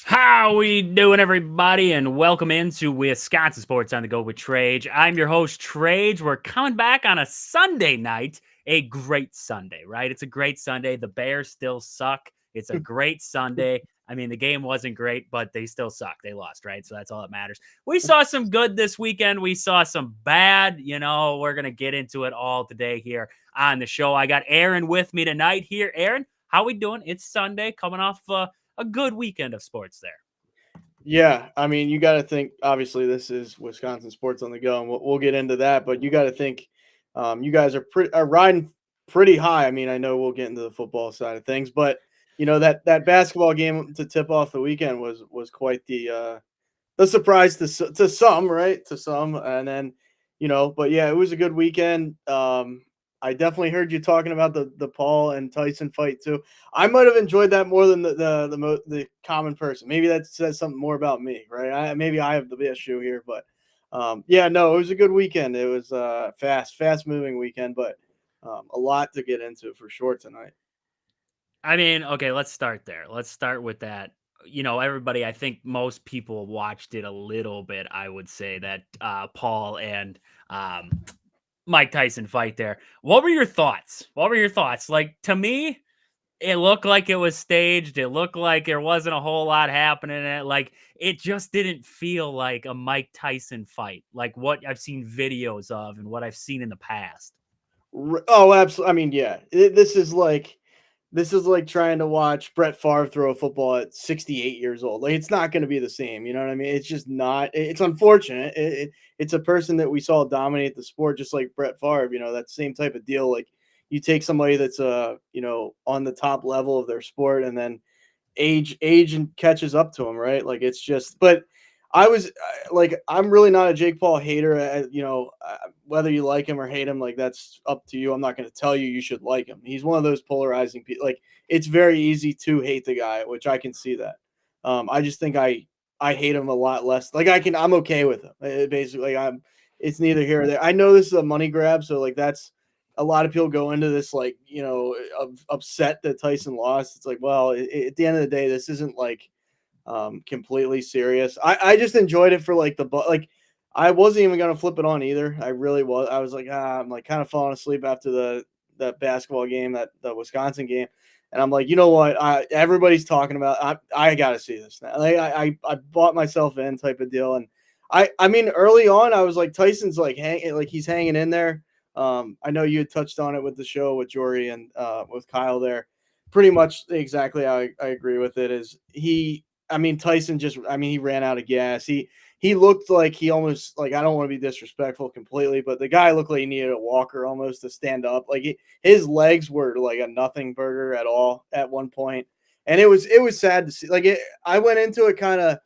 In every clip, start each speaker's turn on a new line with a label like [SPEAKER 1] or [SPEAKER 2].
[SPEAKER 1] How we doing, everybody, and welcome into Wisconsin Sports on the Go with Trage. I'm your host, Trage. We're coming back on a Sunday night, a great Sunday, right? It's a great Sunday. The Bears still suck. It's a great Sunday. I mean, the game wasn't great, but they still suck. They lost, right? So that's all that matters. We saw some good this weekend. We saw some bad. We're going to get into it all today here on the show. I got Aaron with me tonight here. Aaron, how we doing? It's Sunday, coming off a good weekend of sports there.
[SPEAKER 2] Yeah, I mean, you got to think. Obviously, this is Wisconsin Sports on the Go, and we'll get into that. But you got to think, you guys are riding pretty high. I mean, I know we'll get into the football side of things, but that basketball game to tip off the weekend was quite the surprise to some, right? To some, and then but yeah, it was a good weekend. I definitely heard you talking about the Paul and Tyson fight too. I might have enjoyed that more than the common person. Maybe that says something more about me, right? Maybe I have the issue here, but yeah, no, it was a good weekend. It was fast moving weekend, but a lot to get into for sure tonight.
[SPEAKER 1] I mean, okay, let's start there. Let's start with that. Everybody, I think most people watched it a little bit. I would say that Paul and Mike Tyson fight there. What were your thoughts? Like, to me, it looked like it was staged. It looked like there wasn't a whole lot happening in it. Like, it just didn't feel like a Mike Tyson fight, like what I've seen videos of and what I've seen in the past.
[SPEAKER 2] Oh, absolutely. I mean, yeah, this is like trying to watch Brett Favre throw a football at 68 years old. Like, it's not going to be the same. You know what I mean? It's just not. It's unfortunate. It's a person that we saw dominate the sport, just like Brett Favre. That same type of deal. Like, you take somebody that's on the top level of their sport, and then age and catches up to him, right? Like, it's just. But I was I'm really not a Jake Paul hater. Whether you like him or hate him, like, that's up to you. I'm not going to tell you you should like him. He's one of those polarizing people. Like, it's very easy to hate the guy, which I can see that. I just think I hate him a lot less. Like, I'm okay with him. Basically, it's neither here or there. I know this is a money grab, so like that's a lot of people go into this like upset that Tyson lost. It's like, well, at the end of the day, this isn't like completely serious. I just enjoyed it for like I wasn't even gonna flip it on either. I really was. I was like, I'm like kind of falling asleep after that basketball game, the Wisconsin game, and I'm like, you know what? Everybody's talking about. I got to see this now. Like, I bought myself in type of deal, and I mean early on I was like, Tyson's like he's hanging in there. I know you had touched on it with the show with Jory and with Kyle there. Pretty much exactly how I agree with it. Is he? I mean, Tyson he ran out of gas. He looked like he almost, like, I don't want to be disrespectful completely, but the guy looked like he needed a walker almost to stand up. Like, his legs were like a nothing burger at all at one point. And it was sad to see. Like, I went into it kind of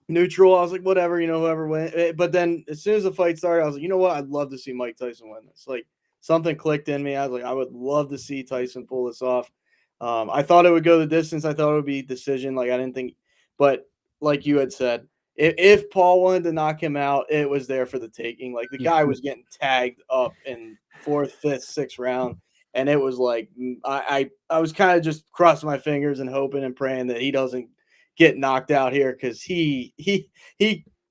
[SPEAKER 2] neutral. I was like, whatever, whoever win. But then as soon as the fight started, I was like, you know what? I'd love to see Mike Tyson win this. Like, something clicked in me. I was like, I would love to see Tyson pull this off. I thought it would go the distance. I thought it would be decision. Like, I didn't think, but like you had said, if Paul wanted to knock him out, it was there for the taking. Like, the guy was getting tagged up in 4th, 5th, 6th round. And it was like, I was kind of just crossing my fingers and hoping and praying that he doesn't get knocked out here, because he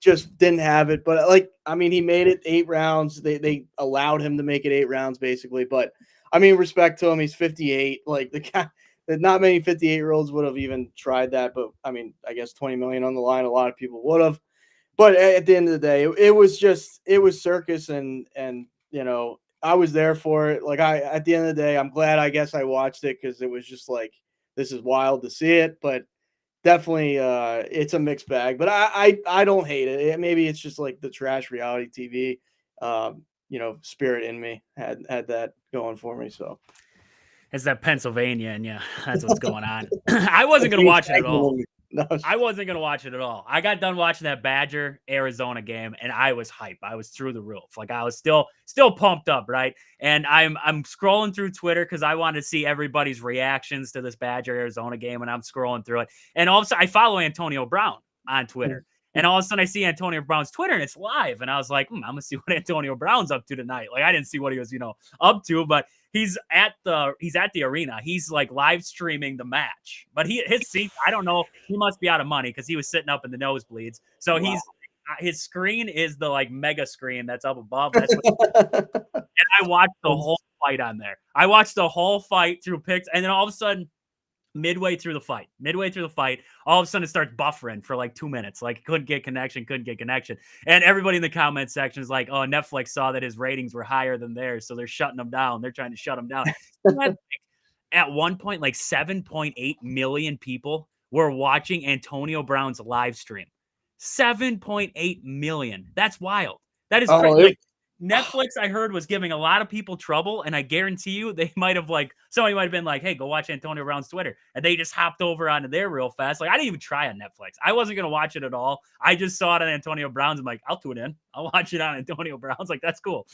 [SPEAKER 2] just didn't have it. But like, I mean, he made it 8 rounds. They allowed him to make it 8 rounds basically. But I mean, respect to him. He's 58. Like, the guy, not many 58-year-olds would have even tried that. But I mean, I guess 20 million on the line, a lot of people would have. But at the end of the day, it was circus, and I was there for it. Like, at the end of the day, I'm glad, I guess, I watched it, because it was just like, this is wild to see it. But definitely, it's a mixed bag, but I don't hate it. Maybe it's just like the trash reality TV, spirit in me had that going for me. So
[SPEAKER 1] It's that Pennsylvania, and yeah, that's what's going on. I wasn't gonna watch it at all.
[SPEAKER 2] No,
[SPEAKER 1] I wasn't gonna watch it at all. I got done watching that Badger Arizona game, and I was hype. I was through the roof. Like I was still pumped up, right? And I'm scrolling through Twitter because I wanted to see everybody's reactions to this Badger Arizona game, and I'm scrolling through it. And all of a sudden, I follow Antonio Brown on Twitter. And all of a sudden, I see Antonio Brown's Twitter, and it's live. And I was like, I'm gonna see what Antonio Brown's up to tonight. Like I didn't see what he was, up to, but he's at the arena. He's like live streaming the match. But his seat, I don't know. He must be out of money because he was sitting up in the nosebleeds. So his screen is the like mega screen that's up above. That's what. And I watched the whole fight on there. I watched the whole fight through picks, and then all of a sudden, midway through the fight, all of a sudden it starts buffering for like 2 minutes. Like couldn't get connection. And everybody in the comment section is like, oh, Netflix saw that his ratings were higher than theirs, so they're shutting them down. They're trying to shut them down. At one point, like 7.8 million people were watching Antonio Brown's live stream. 7.8 million. That's wild. That is crazy. Like, Netflix, I heard, was giving a lot of people trouble, and I guarantee you they might have somebody might have been like, hey, go watch Antonio Brown's Twitter. And they just hopped over onto there real fast. Like, I didn't even try on Netflix. I wasn't going to watch it at all. I just saw it on Antonio Brown's. I'm like, I'll tune in. I'll watch it on Antonio Brown's. Like, that's cool.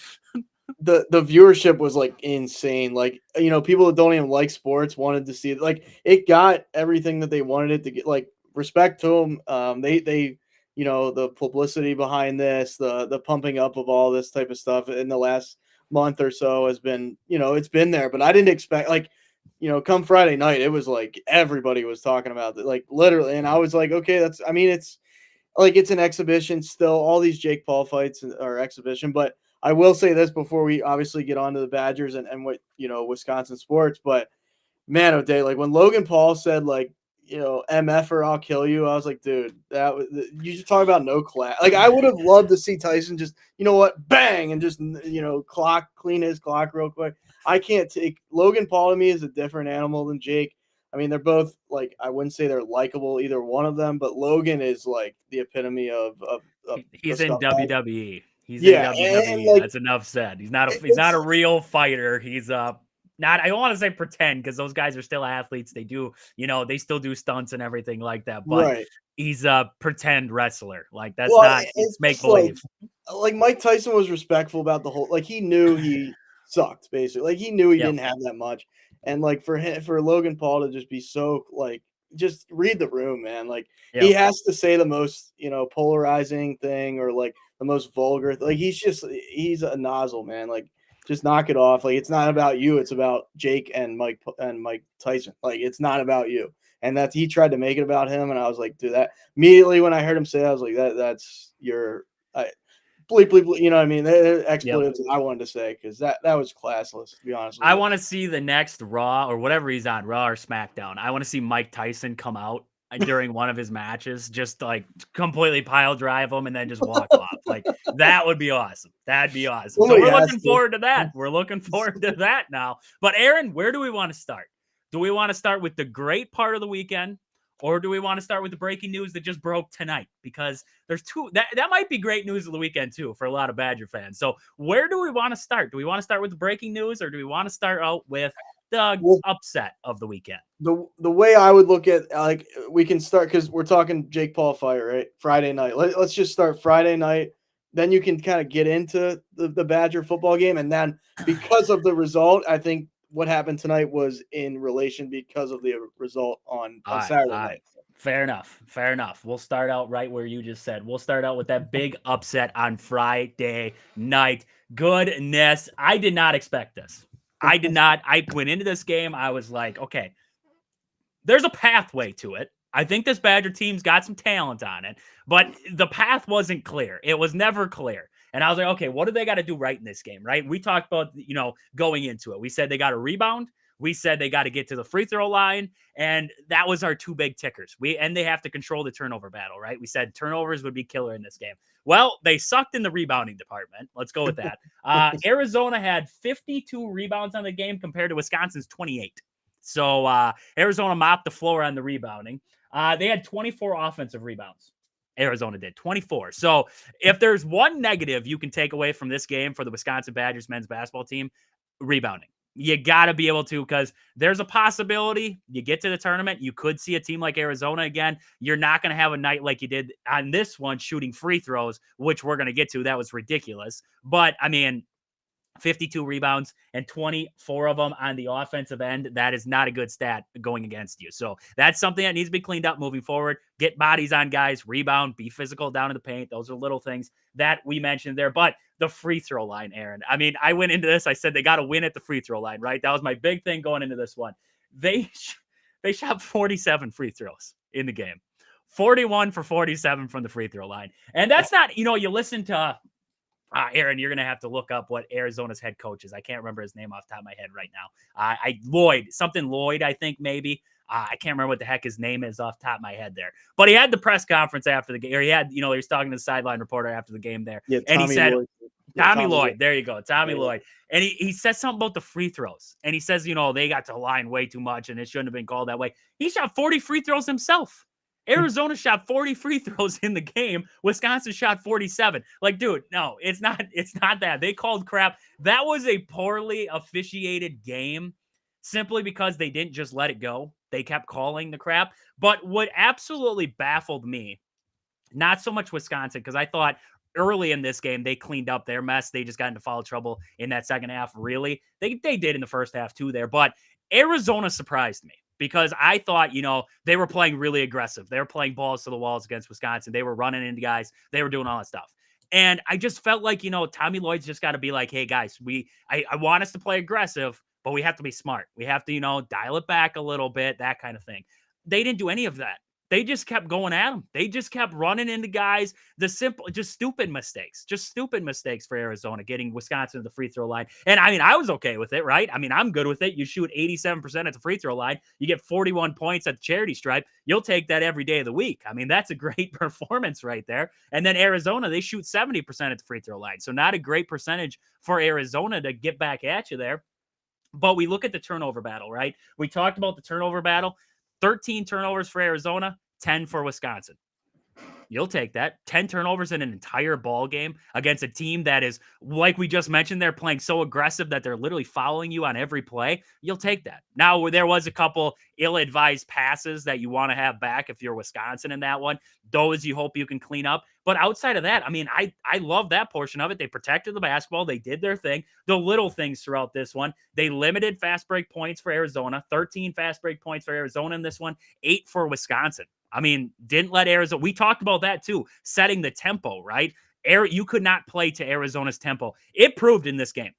[SPEAKER 2] The viewership was like insane. Like, people that don't even like sports wanted to see it. Like, it got everything that they wanted it to get. Like, respect to them. They the publicity behind this, the pumping up of all this type of stuff in the last month or so has been, it's been there. But I didn't expect, like, come Friday night, it was like everybody was talking about it, like literally. And I was like, okay, it's like it's an exhibition still. All these Jake Paul fights are exhibition. But I will say this before we obviously get on to the Badgers and what, Wisconsin sports. But man, oh day, like when Logan Paul said, like, MF I'll kill you. I was like, dude, you just talk about no class. Like, I would have loved to see Tyson just, bang, and just, clean his clock real quick. I can't take Logan Paul. To me is a different animal than Jake. I mean, they're both, like, I wouldn't say they're likable, either one of them, but Logan is like the epitome of
[SPEAKER 1] he's in WWE. He's
[SPEAKER 2] in
[SPEAKER 1] WWE.
[SPEAKER 2] And, like,
[SPEAKER 1] that's enough said. He's not a real fighter. He's not, I don't want to say pretend, because those guys are still athletes. They do, they still do stunts and everything like that. But
[SPEAKER 2] right.
[SPEAKER 1] He's a pretend wrestler. Like, that's not, it's make believe.
[SPEAKER 2] Like Mike Tyson was respectful about the whole, like, he knew he sucked, basically. Like, he knew he didn't have that much. And like for Logan Paul to just be so, like, just read the room, man. Like, he has to say the most, polarizing thing, or like the most vulgar. Like, he's a nozzle, man. Like, just knock it off. Like, it's not about you. It's about Jake and Mike Tyson. Like, it's not about you. And he tried to make it about him. And I was like, dude, that immediately when I heard him say that, I was like, that's your bleep, bleep, bleep, you know what I mean? Expletives I wanted to say, because that was classless, to be honest with you.
[SPEAKER 1] I want to see the next Raw or whatever he's on, Raw or SmackDown. I want to see Mike Tyson come out during one of his matches, just like completely pile drive him and then just walk off. Like, that would be awesome. That'd be awesome. So we're looking forward to that. We're looking forward to that now. But Aaron, where do we want to start? Do we want to start with the great part of the weekend, or do we want to start with the breaking news that just broke tonight? Because there's two that might be great news of the weekend too for a lot of Badger fans. So where do we want to start? Do we want to start with the breaking news, or do we want to start out with the upset of the weekend?
[SPEAKER 2] The way I would look at, like, we can start, because we're talking Jake Paul fight, right? Friday night. Let's just start Friday night. Then you can kind of get into the Badger football game. And then because of the result, I think what happened tonight was in relation because of the result on Saturday night.
[SPEAKER 1] Fair enough. We'll start out right where you just said. We'll start out with that big upset on Friday night. Goodness, I did not expect this. I did not. I went into this game, I was like, okay, there's a pathway to it. I think this Badger team's got some talent on it, but the path wasn't clear. It was never clear. And I was like, okay, what do they got to do right in this game, right? We talked about, going into it. We said they got to rebound. We said they got to get to the free throw line, and that was our two big tickers. And they have to control the turnover battle, right? We said turnovers would be killer in this game. Well, they sucked in the rebounding department. Let's go with that. Arizona had 52 rebounds on the game compared to Wisconsin's 28. So Arizona mopped the floor on the rebounding. They had 24 offensive rebounds. Arizona did 24. So if there's one negative you can take away from this game for the Wisconsin Badgers men's basketball team, rebounding. You got to be able to, because there's a possibility you get to the tournament. You could see a team like Arizona again. You're not going to have a night like you did on this one shooting free throws, which we're going to get to. That was ridiculous. But I mean, 52 rebounds and 24 of them on the offensive end. That is not a good stat going against you. So that's something that needs to be cleaned up moving forward. Get bodies on guys, rebound, be physical down in the paint. Those are little things that we mentioned there. But the free throw line, Aaron. I mean, I went into this, I said they got to win at the free throw line, right? That was my big thing going into this one. They shot 47 free throws in the game. 41 for 47 from the free throw line. And that's not, you listen to Aaron, you're going to have to look up what Arizona's head coach is. I can't remember his name off the top of my head right now. Lloyd, I think maybe. I can't remember what the heck his name is off the top of my head there. But he had the press conference after the game. Or he was talking to the sideline reporter after the game there.
[SPEAKER 2] Yeah,
[SPEAKER 1] and he said,
[SPEAKER 2] Lloyd.
[SPEAKER 1] Tommy Lloyd. There you go. Tommy Lloyd. And he says something about the free throws. And he says, they got to line way too much and it shouldn't have been called that way. He shot 40 free throws himself. Arizona shot 40 free throws in the game. Wisconsin shot 47. Like, dude, no, it's not that. They called crap. That was a poorly officiated game simply because they didn't just let it go. They kept calling the crap. But what absolutely baffled me, not so much Wisconsin, because I thought early in this game they cleaned up their mess. They just got into foul trouble in that second half, really. They did in the first half too there. But Arizona surprised me, because I thought, they were playing really aggressive. They were playing balls to the walls against Wisconsin. They were running into guys. They were doing all that stuff. And I just felt like, Tommy Lloyd's just got to be like, hey, guys, I want us to play aggressive, but we have to be smart. We have to, dial it back a little bit, that kind of thing. They didn't do any of that. They just kept going at them. They just kept running into guys. Just stupid mistakes for Arizona, getting Wisconsin to the free throw line. And I mean, I was okay with it, right? I mean, I'm good with it. You shoot 87% at the free throw line. You get 41 points at the charity stripe. You'll take that every day of the week. I mean, that's a great performance right there. And then Arizona, they shoot 70% at the free throw line. So not a great percentage for Arizona to get back at you there. But we look at the turnover battle, right? We talked about the turnover battle. 13 turnovers for Arizona, 10 for Wisconsin. You'll take that. 10 turnovers in an entire ball game against a team that is, like we just mentioned, they're playing so aggressive that they're literally following you on every play. You'll take that. Now, there was a couple ill-advised passes that you want to have back if you're Wisconsin in that one. Those you hope you can clean up. But outside of that, I mean, I love that portion of it. They protected the basketball. They did their thing. The little things throughout this one. They limited fast break points for Arizona. 13 fast break points for Arizona in this one. 8 for Wisconsin. I mean, didn't let Arizona. We talked about that too, setting the tempo, right? You could not play to Arizona's tempo. It proved in this game.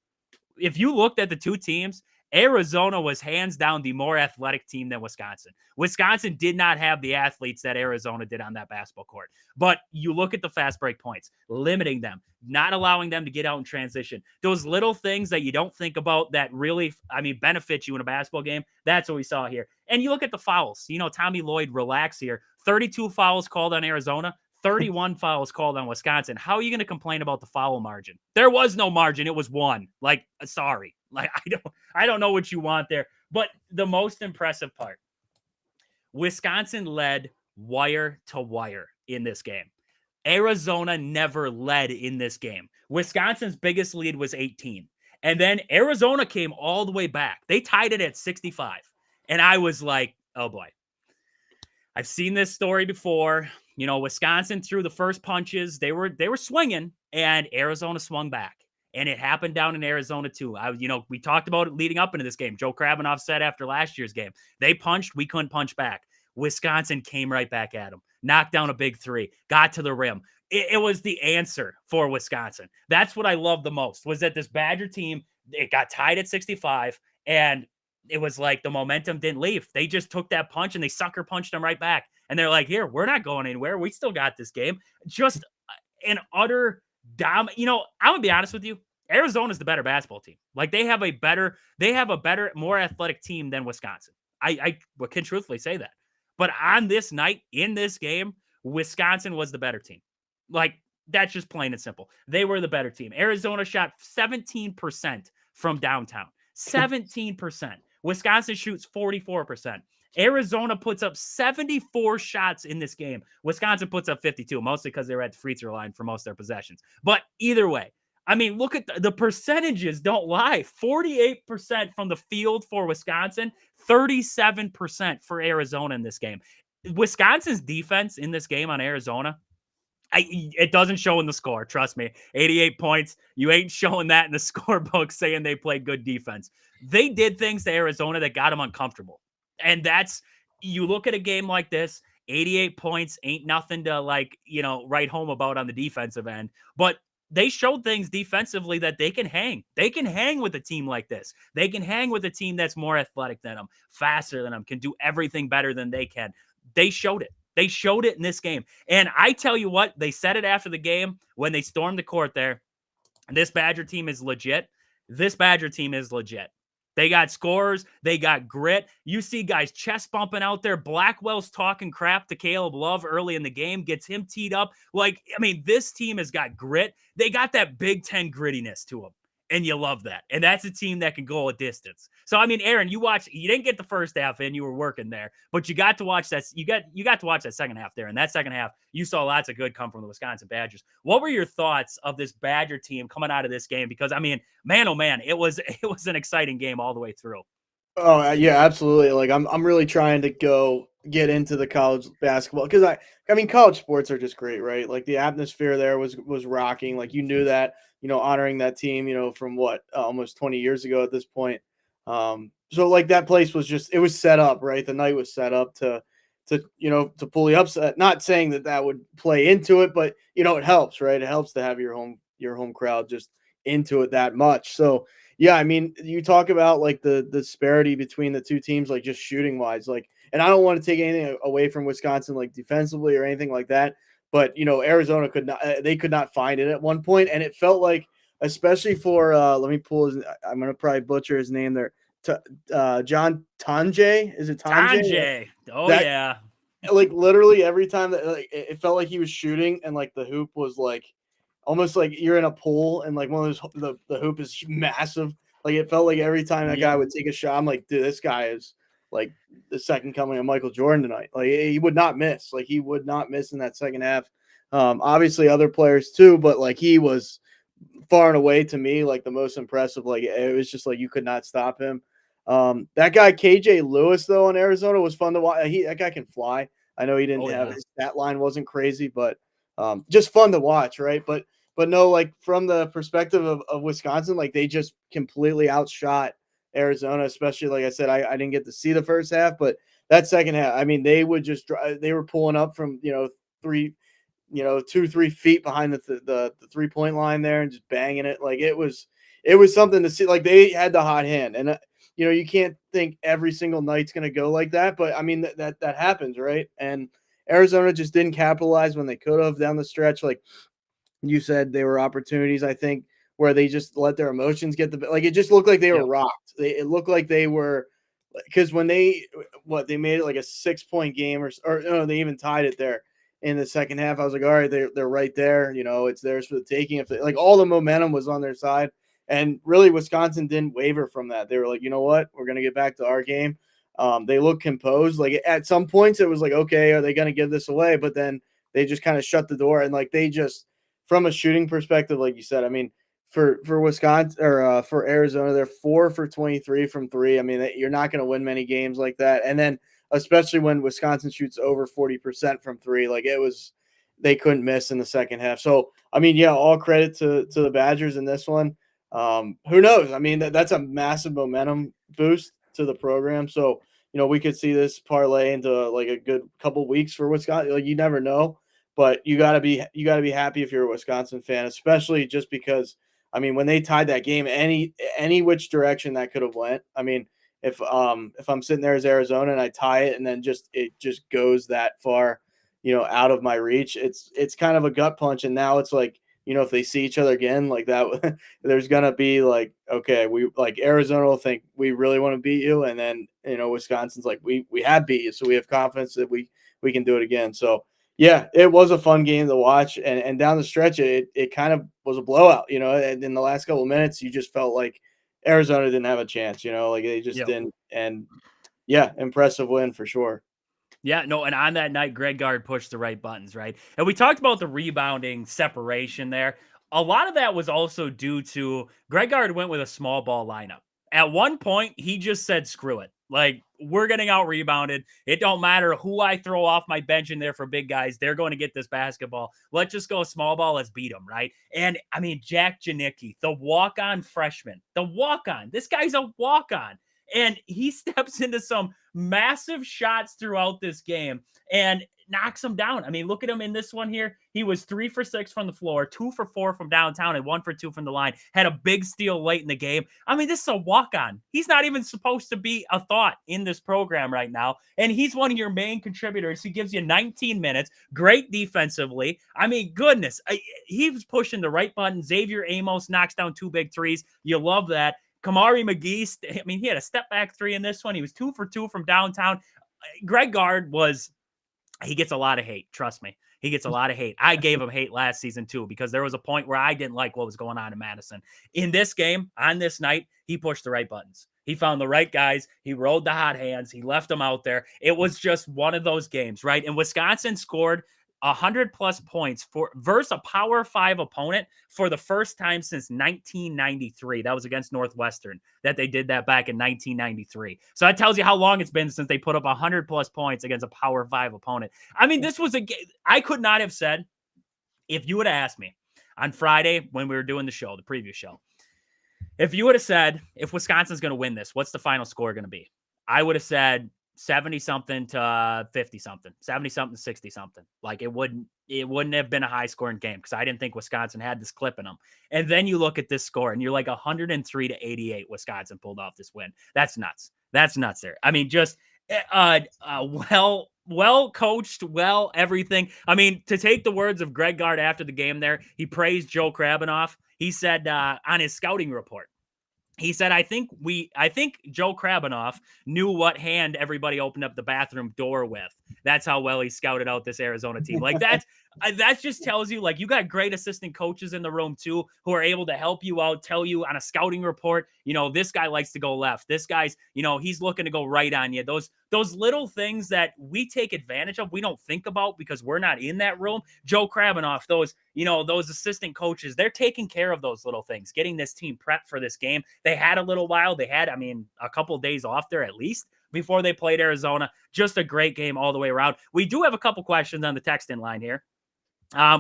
[SPEAKER 1] If you looked at the two teams, Arizona was hands down the more athletic team than Wisconsin. Wisconsin did not have the athletes that Arizona did on that basketball court. But you look at the fast break points, limiting them, not allowing them to get out in transition. Those little things that you don't think about that really, benefit you in a basketball game. That's what we saw here. And you look at the fouls. Tommy Lloyd, relax here. 32 fouls called on Arizona. 31 fouls called on Wisconsin. How are you going to complain about the foul margin? There was no margin. It was one. Like, sorry. Like, I don't know what you want there. But the most impressive part, Wisconsin led wire to wire in this game. Arizona never led in this game. Wisconsin's biggest lead was 18. And then Arizona came all the way back. They tied it at 65. And I was like, oh boy. I've seen this story before. Wisconsin threw the first punches. They were swinging, and Arizona swung back. And it happened down in Arizona too. We talked about it leading up into this game. Joe Krabbenhoff said after last year's game, they punched, we couldn't punch back. Wisconsin came right back at them, knocked down a big three, got to the rim. It was the answer for Wisconsin. That's what I love the most, was that this Badger team, it got tied at 65, and it was like the momentum didn't leave. They just took that punch and they sucker punched them right back. And they're like, here, we're not going anywhere. We still got this game. Just an utter I'm going to be honest with you. Arizona's the better basketball team. Like, they have a better, more athletic team than Wisconsin. I can truthfully say that. But on this night, in this game, Wisconsin was the better team. Like, that's just plain and simple. They were the better team. Arizona shot 17% from downtown. 17%. Wisconsin shoots 44%. Arizona puts up 74 shots in this game. Wisconsin puts up 52, mostly because they were at the free throw line for most of their possessions. But either way, I mean, look at the percentages, don't lie. 48% from the field for Wisconsin, 37% for Arizona in this game. Wisconsin's defense in this game on Arizona, it doesn't show in the score. Trust me. 88 points. You ain't showing that in the scorebook saying they played good defense. They did things to Arizona that got them uncomfortable. And that's, you look at a game like this, 88 points ain't nothing to write home about on the defensive end. But they showed things defensively that they can hang. They can hang with a team like this. They can hang with a team that's more athletic than them, faster than them, can do everything better than they can. They showed it. They showed it in this game. And I tell you what, they said it after the game when they stormed the court there. This Badger team is legit. This Badger team is legit. They got scores. They got grit. You see guys chest bumping out there. Blackwell's talking crap to Caleb Love early in the game, gets him teed up. This team has got grit. They got that Big Ten grittiness to them. And you love that. And that's a team that can go a distance. So, I mean, Aaron, you didn't get the first half in, you were working there, but you got to watch that. You got to watch that second half there. And that second half, you saw lots of good come from the Wisconsin Badgers. What were your thoughts of this Badger team coming out of this game? Because, I mean, man, oh man, it was an exciting game all the way through.
[SPEAKER 2] Oh yeah, absolutely. Like I'm really trying to go get into the college basketball because I mean college sports are just great, right? Like the atmosphere there was rocking. Like you knew that, honoring that team, from what almost 20 years ago at this point. So like that place was just it was set up, right? The night was set up to pull the upset. Not saying that would play into it, but it helps, right? It helps to have your home crowd just into it that much. So yeah, I mean, you talk about like the disparity between the two teams, like just shooting wise, like, and I don't want to take anything away from Wisconsin, like defensively or anything like that, but Arizona they could not find it at one point, and it felt like, especially for let me pull his, I'm gonna probably butcher his name there, John Tanje, is it Tanje?
[SPEAKER 1] Tanje. Oh,
[SPEAKER 2] That
[SPEAKER 1] yeah.
[SPEAKER 2] like literally every time that like it felt like he was shooting and like the hoop was like almost like you're in a pool and like one of those the hoop is massive. Like it felt like every time that guy
[SPEAKER 1] Yep.
[SPEAKER 2] would take a shot, I'm like, dude, this guy is like the second coming of Michael Jordan tonight. Like he would not miss. Like he would not miss in that second half. Obviously other players too, but like he was far and away to me like the most impressive. Like it was just like you could not stop him. That guy KJ Lewis though in Arizona was fun to watch. That guy can fly. I know he didn't
[SPEAKER 1] Oh,
[SPEAKER 2] have
[SPEAKER 1] yeah.
[SPEAKER 2] his stat line wasn't crazy, but just fun to watch, right? But no, like from the perspective of Wisconsin, like they just completely outshot Arizona, especially like I said, I didn't get to see the first half, but that second half, I mean, they were pulling up from three 2-3 feet behind the 3-point line there and just banging it. Like it was something to see. Like they had the hot hand, and you can't think every single night's going to go like that, but I mean that happens, right? And Arizona just didn't capitalize when they could have down the stretch. Like you said, there were opportunities, I think, where they just let their emotions get like it just looked like they were
[SPEAKER 1] Yep.
[SPEAKER 2] rocked. It looked like they were, because when they made it like a 6-point game or no, they even tied it there in the second half. I was like, all right, they're right there. It's theirs for the taking. If like all the momentum was on their side, and really Wisconsin didn't waver from that. They were like, you know what, we're gonna get back to our game. They looked composed. Like at some points, it was like, okay, are they gonna give this away? But then they just kind of shut the door and like they just, from a shooting perspective, like you said, I mean, for Wisconsin or for Arizona, they're 4 for 23 from three. I mean, you're not going to win many games like that. And then especially when Wisconsin shoots over 40% from three, like they couldn't miss in the second half. So I mean, yeah, all credit to the Badgers in this one. Who knows? I mean, that's a massive momentum boost to the program. So we could see this parlay into like a good couple weeks for Wisconsin. Like you never know, but you gotta be happy if you're a Wisconsin fan, especially just because I mean when they tied that game, any which direction that could have went. I mean, if I'm sitting there as Arizona and I tie it and then it just goes that far, out of my reach, it's kind of a gut punch. And now it's like, if they see each other again like that, there's gonna be like, okay, we like Arizona will think we really want to beat you, and then Wisconsin's like we have beat you, so we have confidence that we can do it again. So yeah, it was a fun game to watch, and down the stretch, it kind of was a blowout. And in the last couple of minutes, you just felt like Arizona didn't have a chance. Like they just
[SPEAKER 1] Yep.
[SPEAKER 2] didn't. And yeah, impressive win for sure.
[SPEAKER 1] Yeah, no, and on that night, Greg Gard pushed the right buttons, right? And we talked about the rebounding separation there. a lot of that was also due to Greg Gard went with a small ball lineup. At one point, he just said, screw it. Like, we're getting out rebounded. It don't matter who I throw off my bench in there for big guys. They're going to get this basketball. Let's just go small ball. Let's beat them, right? And I mean, Jack Janicki, the walk-on freshman, the walk-on. This guy's a walk-on. And he steps into some massive shots throughout this game and knocks them down. I mean, look at him in this one here. He was 3 for 6 from the floor, 2 for 4 from downtown, and 1 for 2 from the line. Had a big steal late in the game. I mean, this is a walk-on. He's not even supposed to be a thought in this program right now. And he's one of your main contributors. He gives you 19 minutes, great defensively. I mean, goodness, he was pushing the right button. Xavier Amos knocks down 2 big threes. You love that. Kamari McGee, I mean, he had a step back 3 in this one. He was 2 for 2 from downtown. Greg Gard he gets a lot of hate. Trust me. He gets a lot of hate. I gave him hate last season too, because there was a point where I didn't like what was going on in Madison. In this game, on this night, he pushed the right buttons. He found the right guys. He rode the hot hands. He left them out there. It was just one of those games, right? And Wisconsin scored 100+ points versus a Power 5 opponent for the first time since 1993. That was against Northwestern that they did that back in 1993. So that tells you how long it's been since they put up 100+ points against a Power 5 opponent. I mean, this was a game I could not have said if you would have asked me on Friday when we were doing the show, the preview show. If you would have said, if Wisconsin's going to win this, what's the final score going to be? I would have said 70 something to 50 something, 70 something, 60 something. Like it wouldn't have been a high scoring game because I didn't think Wisconsin had this clip in them. And then you look at this score and you're like 103 to 88. Wisconsin pulled off this win. That's nuts. That's nuts there. I mean, just well coached, well everything. I mean, to take the words of Greg Gard after the game there, he praised Joe Krabanoff. He said on his scouting report, he said, I think Joe Krabanoff knew what hand everybody opened up the bathroom door with. That's how well he scouted out this Arizona team. Like that just tells you, like, you got great assistant coaches in the room too, who are able to help you out, tell you on a scouting report, this guy likes to go left. This guy's, he's looking to go right on you. Those little things that we take advantage of, we don't think about because we're not in that room. Joe Krabanoff, those assistant coaches, they're taking care of those little things, getting this team prepped for this game. They had a little while. They had, a couple of days off there at least before they played Arizona. Just a great game all the way around. We do have a couple questions on the text-in line here.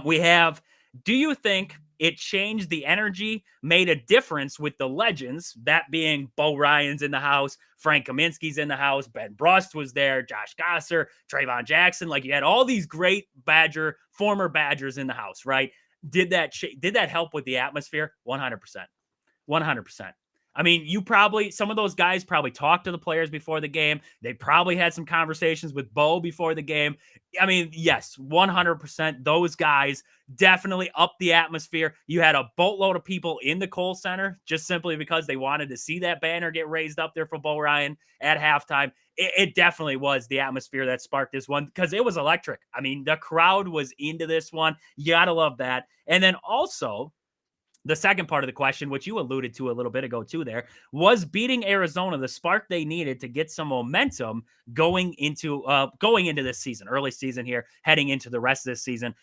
[SPEAKER 1] We have, do you think it changed the energy, made a difference with the legends, that being Bo Ryan's in the house, Frank Kaminsky's in the house, Ben Brust was there, Josh Gasser, Trayvon Jackson. Like, you had all these great former Badgers in the house, right? Did that help with the atmosphere? 100%. 100%. I mean, some of those guys probably talked to the players before the game. They probably had some conversations with Bo before the game. I mean, yes, 100%. Those guys definitely upped the atmosphere. You had a boatload of people in the Kohl Center just simply because they wanted to see that banner get raised up there for Bo Ryan at halftime. It definitely was the atmosphere that sparked this one because it was electric. I mean, the crowd was into this one. You got to love that. And then also, the second part of the question, which you alluded to a little bit ago too, there was beating Arizona the spark they needed to get some momentum going into this season, early season here, heading into the rest of this season.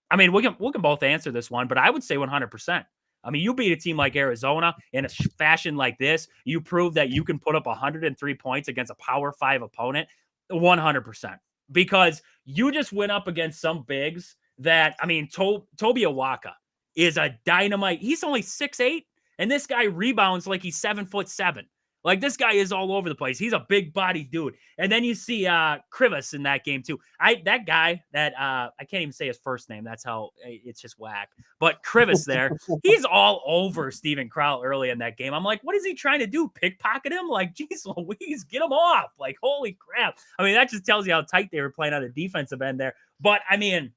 [SPEAKER 1] I mean, we can both answer this one, but I would say 100%. I mean, you beat a team like Arizona in a fashion like this. You prove that you can put up 103 points against a Power 5 opponent, 100%. Because you just went up against some bigs that, I mean, Toby Awaka is a dynamite. He's only 6'8", and this guy rebounds like he's 7'7". Like, this guy is all over the place. He's a big body dude. And then you see Krivas in that game too. That guy that I can't even say his first name. That's how it's just whack. But Krivas there, he's all over Steven Crowell early in that game. I'm like, what is he trying to do? Pickpocket him? Like, geez Louise, get him off. Like, holy crap. I mean, that just tells you how tight they were playing on the defensive end there. But I mean,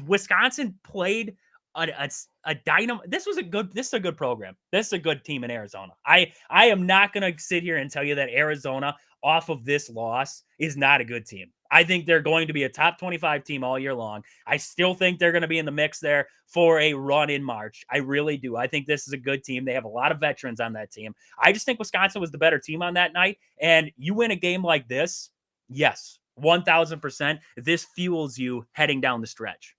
[SPEAKER 1] Wisconsin played a dynamo. This is a good program. This is a good team in Arizona. I am not going to sit here and tell you that Arizona off of this loss is not a good team. I think they're going to be a top 25 team all year long. I still think they're going to be in the mix there for a run in March. I really do. I think this is a good team. They have a lot of veterans on that team. I just think Wisconsin was the better team on that night. And you win a game like this, yes, 1,000%. This fuels you heading down the stretch.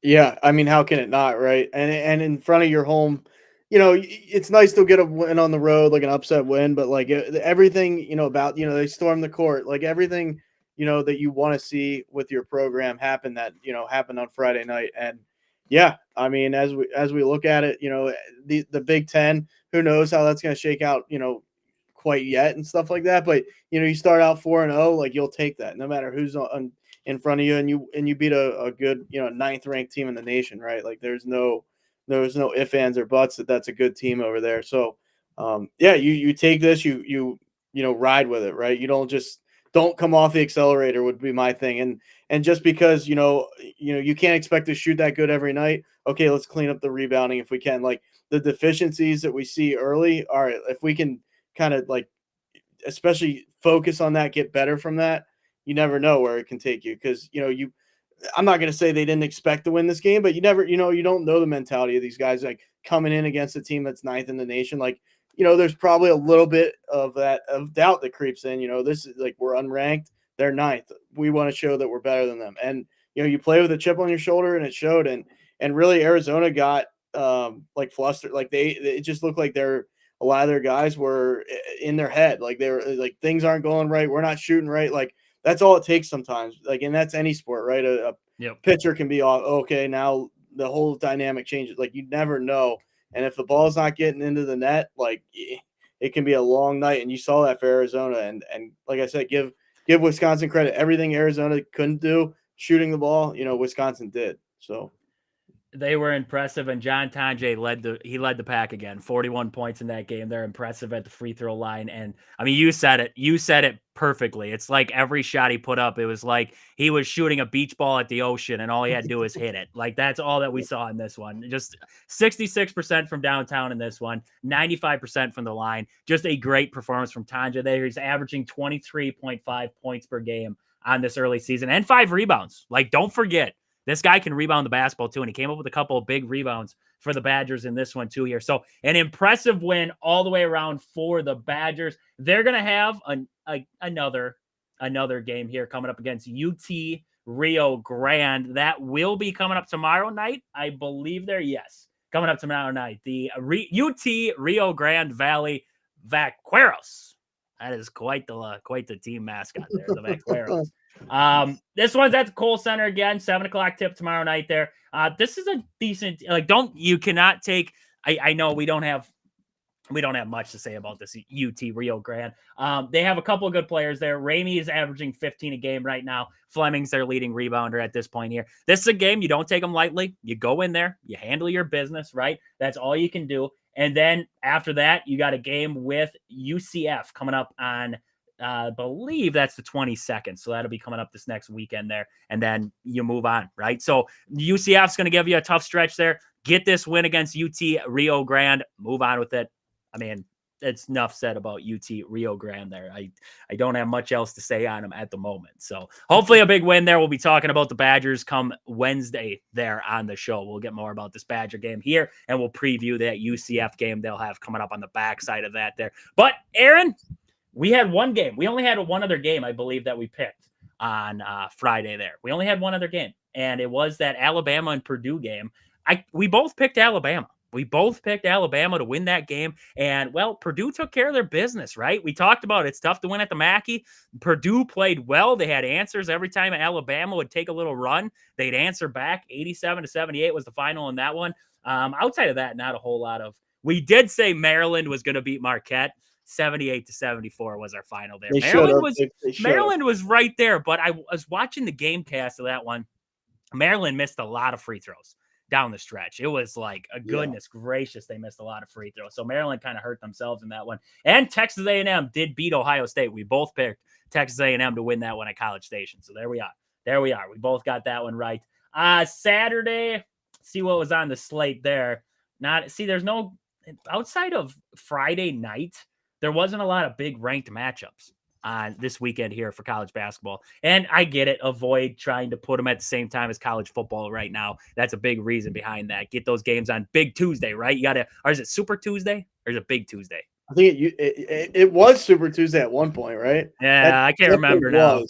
[SPEAKER 2] Yeah, I mean, how can it not, right? And in front of your home, it's nice to get a win on the road, like an upset win, but like everything, about they storm the court, like everything, that you want to see with your program happened on Friday night, and yeah, I mean, as we look at it, the Big Ten, who knows how that's going to shake out, quite yet and stuff like that, but you start out 4-0, like you'll take that no matter who's on in front of you, and you beat a good ninth ranked team in the nation, right? Like there's no ifs ands or buts that's a good team over there. So yeah, you take this, ride with it, right? You don't come off the accelerator would be my thing. And just because you can't expect to shoot that good every night, okay, let's clean up the rebounding if we can. Like the deficiencies that we see early, all right, if we can kind of like especially focus on that, get better from that, you never know where it can take you, because I'm not going to say they didn't expect to win this game, but you don't know the mentality of these guys, like coming in against a team that's ninth in the nation. Like, there's probably a little bit of that of doubt that creeps in. This is like, we're unranked, they're ninth. We want to show that we're better than them. And, you play with a chip on your shoulder, and it showed. And really Arizona got like flustered. Like it just looked like a lot of their guys were in their head. Like they were like, things aren't going right. We're not shooting right. Like, that's all it takes sometimes. Like, and that's any sport, right? A
[SPEAKER 1] Yep.
[SPEAKER 2] pitcher can be off. Okay, now the whole dynamic changes. Like, you never know. And if the ball's not getting into the net, like it can be a long night. And you saw that for Arizona. And like I said, give Wisconsin credit. Everything Arizona couldn't do, shooting the ball, Wisconsin did. So
[SPEAKER 1] They were impressive, and John Tonje led the pack again. 41 points in that game. They're impressive at the free throw line, and I mean, you said it. You said it perfectly. It's like every shot he put up, it was like he was shooting a beach ball at the ocean, and all he had to do was hit it. Like that's all that we saw in this one. Just 66% from downtown in this one, 95% from the line. Just a great performance from Tonje there. He's averaging 23.5 points per game on this early season and 5 rebounds. Like, don't forget, this guy can rebound the basketball too, and he came up with a couple of big rebounds for the Badgers in this one too here. So an impressive win all the way around for the Badgers. They're going to have another game here coming up against UT Rio Grande. That will be coming up tomorrow night, I believe. Yes, coming up tomorrow night. The UT Rio Grande Valley Vaqueros. That is quite the team mascot there, the Vaqueros. This one's at the Kohl Center again, 7 o'clock tip tomorrow night there. This is a decent, like, you cannot take, I know we don't have much to say about this UT Rio Grande. They have a couple of good players there. Ramey is averaging 15 a game right now. Fleming's their leading rebounder at this point here. This is a game you don't take them lightly. You go in there, you handle your business, right? That's all you can do. And then after that, you got a game with UCF coming up on, I believe that's the 22nd. So that'll be coming up this next weekend there. And then you move on, right? So UCF's going to give you a tough stretch there. Get this win against UT Rio Grande. Move on with it. I mean, it's enough said about UT Rio Grande there. I don't have much else to say on them at the moment. So hopefully a big win there. We'll be talking about the Badgers come Wednesday there on the show. We'll get more about this Badger game here, and we'll preview that UCF game they'll have coming up on the backside of that there. But Aaron, we had one game. We only had one other game, I believe, that we picked on Friday there. We only had one other game, and it was that Alabama and Purdue game. We both picked Alabama. We both picked Alabama to win that game. And, well, Purdue took care of their business, right? We talked about it's tough to win at the Mackey. Purdue played well. They had answers every time Alabama would take a little run. They'd answer back. 87-78 was the final in that one. Outside of that, not a whole lot of. We did say Maryland was going to beat Marquette. 78-74 was our final there.
[SPEAKER 2] they should have.
[SPEAKER 1] Maryland was right there, but I was watching the game cast of that one. Maryland missed a lot of free throws down the stretch. It was like, goodness gracious, they missed a lot of free throws. So Maryland kind of hurt themselves in that one. And Texas A&M did beat Ohio State. We both picked Texas A&M to win that one at College Station. So there we are. We both got that one right. Saturday, see what was on the slate there. There's no, outside of Friday night, there wasn't a lot of big ranked matchups on this weekend here for college basketball. And I get it. Avoid trying to put them at the same time as college football right now. That's a big reason behind that. Get those games on Big Tuesday, right? Or is it Super Tuesday or is it Big Tuesday?
[SPEAKER 2] I think it was Super Tuesday at one point, right?
[SPEAKER 1] Yeah, I can't remember now.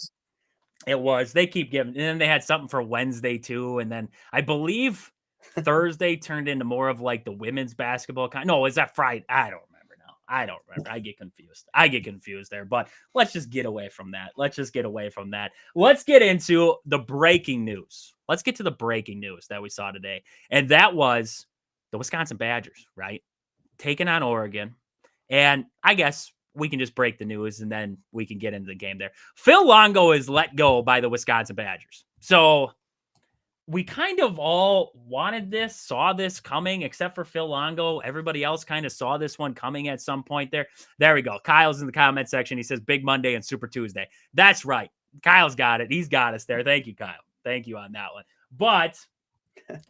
[SPEAKER 1] It was. They keep giving, and then they had something for Wednesday too, and then I believe Thursday turned into more of like the women's basketball kind. No, is that Friday? I don't remember now. I don't remember. I get confused. I get confused there. But let's just get away from that. Let's just get away from that. Let's get into the breaking news. Let's get to the breaking news that we saw today, and that was the Wisconsin Badgers, right? Taking on Oregon. And I guess we can just break the news and then we can get into the game there. Phil Longo is let go by the Wisconsin Badgers. So we kind of all wanted this, saw this coming, except for Phil Longo. Everybody else kind of saw this one coming at some point there. There we go. Kyle's in the comment section. He says Big Monday and Super Tuesday. That's right. Kyle's got it. He's got us there. Thank you, Kyle. Thank you on that one. But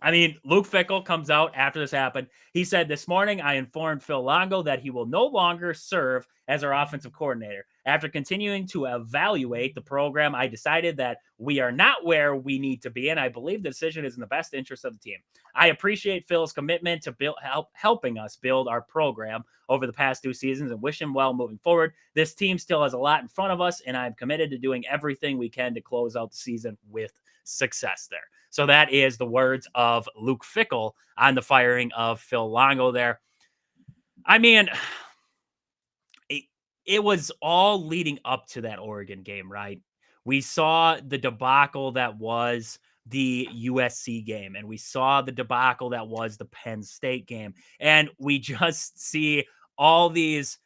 [SPEAKER 1] I mean, Luke Fickell comes out after this happened. He said, "This morning, I informed Phil Longo that he will no longer serve as our offensive coordinator. After continuing to evaluate the program, I decided that we are not where we need to be, and I believe the decision is in the best interest of the team. I appreciate Phil's commitment to helping us build our program over the past 2 seasons and wish him well moving forward. This team still has a lot in front of us, and I'm committed to doing everything we can to close out the season with success there." So that is the words of Luke Fickell on the firing of Phil Longo there. I mean, it was all leading up to that Oregon game, right? We saw the debacle that was the USC game, and we saw the debacle that was the Penn State game. And we just see all these,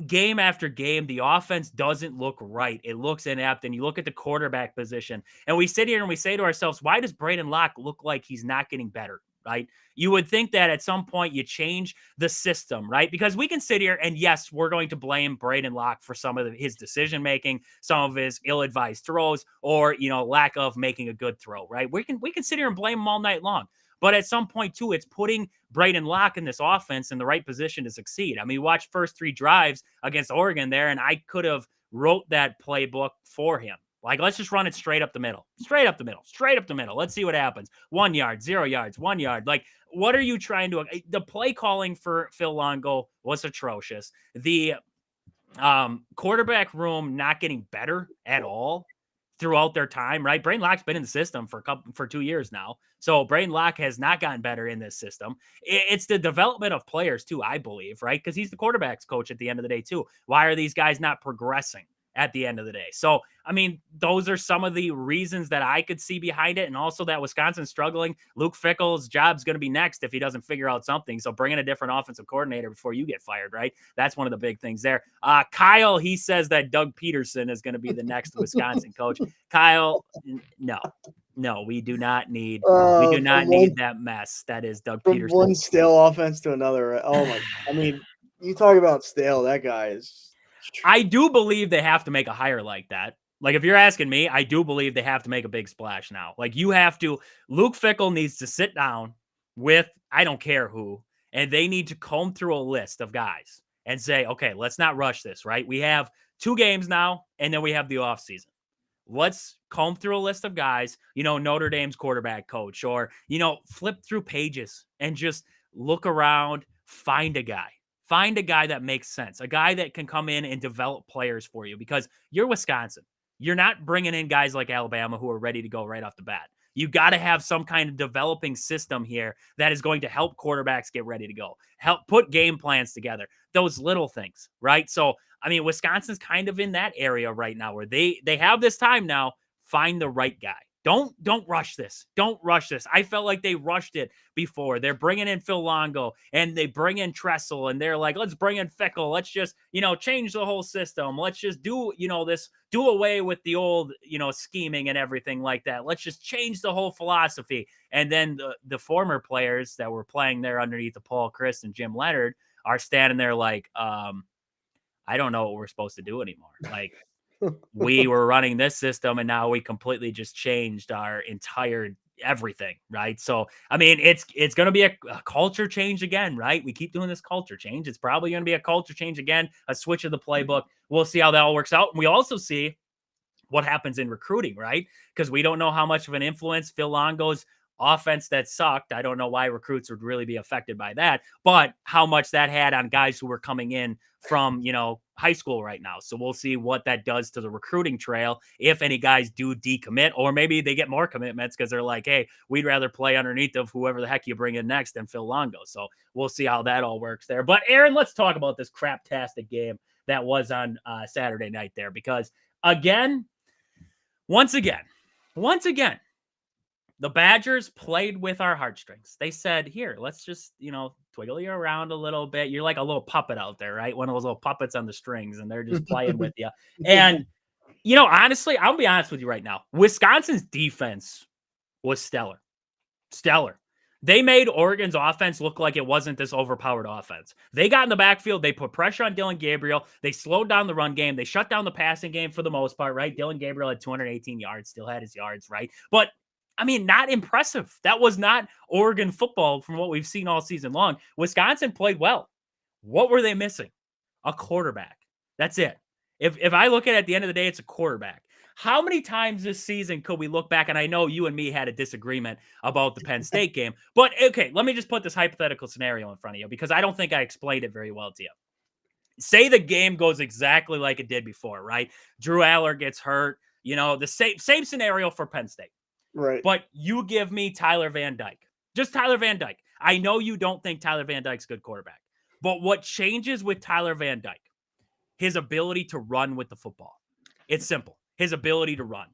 [SPEAKER 1] game after game, the offense doesn't look right. It looks inept. And you look at the quarterback position, and we sit here and we say to ourselves, why does Braden Locke look like he's not getting better? Right? You would think that at some point you change the system, right? Because we can sit here and yes, we're going to blame Braden Locke for some of his decision making, some of his ill-advised throws, or lack of making a good throw, right? We can sit here and blame him all night long. But at some point, too, it's putting Braden Locke in this offense in the right position to succeed. I mean, watch first 3 drives against Oregon there, and I could have wrote that playbook for him. Like, let's just run it straight up the middle, straight up the middle, straight up the middle. Let's see what happens. 1 yard, 0 yards, 1 yard. Like, what are you trying to? The play calling for Phil Longo was atrocious. The quarterback room not getting better at all throughout their time, right? Braden Locke's been in the system for 2 years now. So Braden Locke has not gotten better in this system. It's the development of players too, I believe, right? Because he's the quarterback's coach at the end of the day too. Why are these guys not progressing at the end of the day? So, I mean, those are some of the reasons that I could see behind it. And also that Wisconsin's struggling. Luke Fickell's job's going to be next if he doesn't figure out something. So bring in a different offensive coordinator before you get fired, right? That's one of the big things there. Kyle, he says that Doug Peterson is going to be the next Wisconsin coach. Kyle, no, we do not need that mess. That is Doug
[SPEAKER 2] from
[SPEAKER 1] Peterson.
[SPEAKER 2] one stale offense to another. Oh my! I mean, you talk about stale. That guy is.
[SPEAKER 1] I do believe they have to make a hire like that. Like, if you're asking me, I do believe they have to make a big splash now. Like, you have to. Luke Fickell needs to sit down with I don't care who, and they need to comb through a list of guys and say, okay, let's not rush this. Right? We have 2 games now, and then we have the offseason. Let's comb through a list of guys, Notre Dame's quarterback coach, or, flip through pages and just look around, find a guy that makes sense, a guy that can come in and develop players for you because you're Wisconsin. You're not bringing in guys like Alabama who are ready to go right off the bat. You got to have some kind of developing system here that is going to help quarterbacks get ready to go, help put game plans together, those little things, right? So, I mean, Wisconsin's kind of in that area right now where they have this time now, find the right guy. Don't rush this. Don't rush this. I felt like they rushed it before. They're bringing in Phil Longo and they bring in Tressel and they're like, let's bring in Fickell. Let's just, change the whole system. Let's just do, do away with the old, scheming and everything like that. Let's just change the whole philosophy. And then the former players that were playing there underneath the Paul Chryst and Jim Leonhard are standing there like, I don't know what we're supposed to do anymore. Like, we were running this system and now we completely just changed our entire everything, right? So, I mean, it's going to be a culture change again, right? We keep doing this culture change. It's probably going to be a culture change again, a switch of the playbook. We'll see how that all works out. And we also see what happens in recruiting, right? Because we don't know how much of an influence Phil Longo's offense that sucked. I don't know why recruits would really be affected by that, but how much that had on guys who were coming in from, high school right now. So we'll see what that does to the recruiting trail if any guys do decommit, or maybe they get more commitments because they're like, hey, we'd rather play underneath of whoever the heck you bring in next than Phil Longo. So we'll see how that all works there. But Aaron, let's talk about this craptastic game that was on Saturday night there, because once again, the Badgers played with our heartstrings. They said, here, let's just, twiggle you around a little bit. You're like a little puppet out there, right? One of those little puppets on the strings, and they're just playing with you. And, honestly, I'll be honest with you right now. Wisconsin's defense was stellar. Stellar. They made Oregon's offense look like it wasn't this overpowered offense. They got in the backfield. They put pressure on Dillon Gabriel. They slowed down the run game. They shut down the passing game for the most part, right? Dillon Gabriel had 218 yards, still had his yards, right? But, not impressive. That was not Oregon football from what we've seen all season long. Wisconsin played well. What were they missing? A quarterback. That's it. If I look at the end of the day, it's a quarterback. How many times this season could we look back? And I know you and me had a disagreement about the Penn State game, but okay, let me just put this hypothetical scenario in front of you because I don't think I explained it very well to you. Say the game goes exactly like it did before, right? Drew Aller gets hurt, the same scenario for Penn State.
[SPEAKER 2] Right.
[SPEAKER 1] But you give me Tyler Van Dyke. Just Tyler Van Dyke. I know you don't think Tyler Van Dyke's a good quarterback, but what changes with Tyler Van Dyke? His ability to run with the football. It's simple. His ability to run.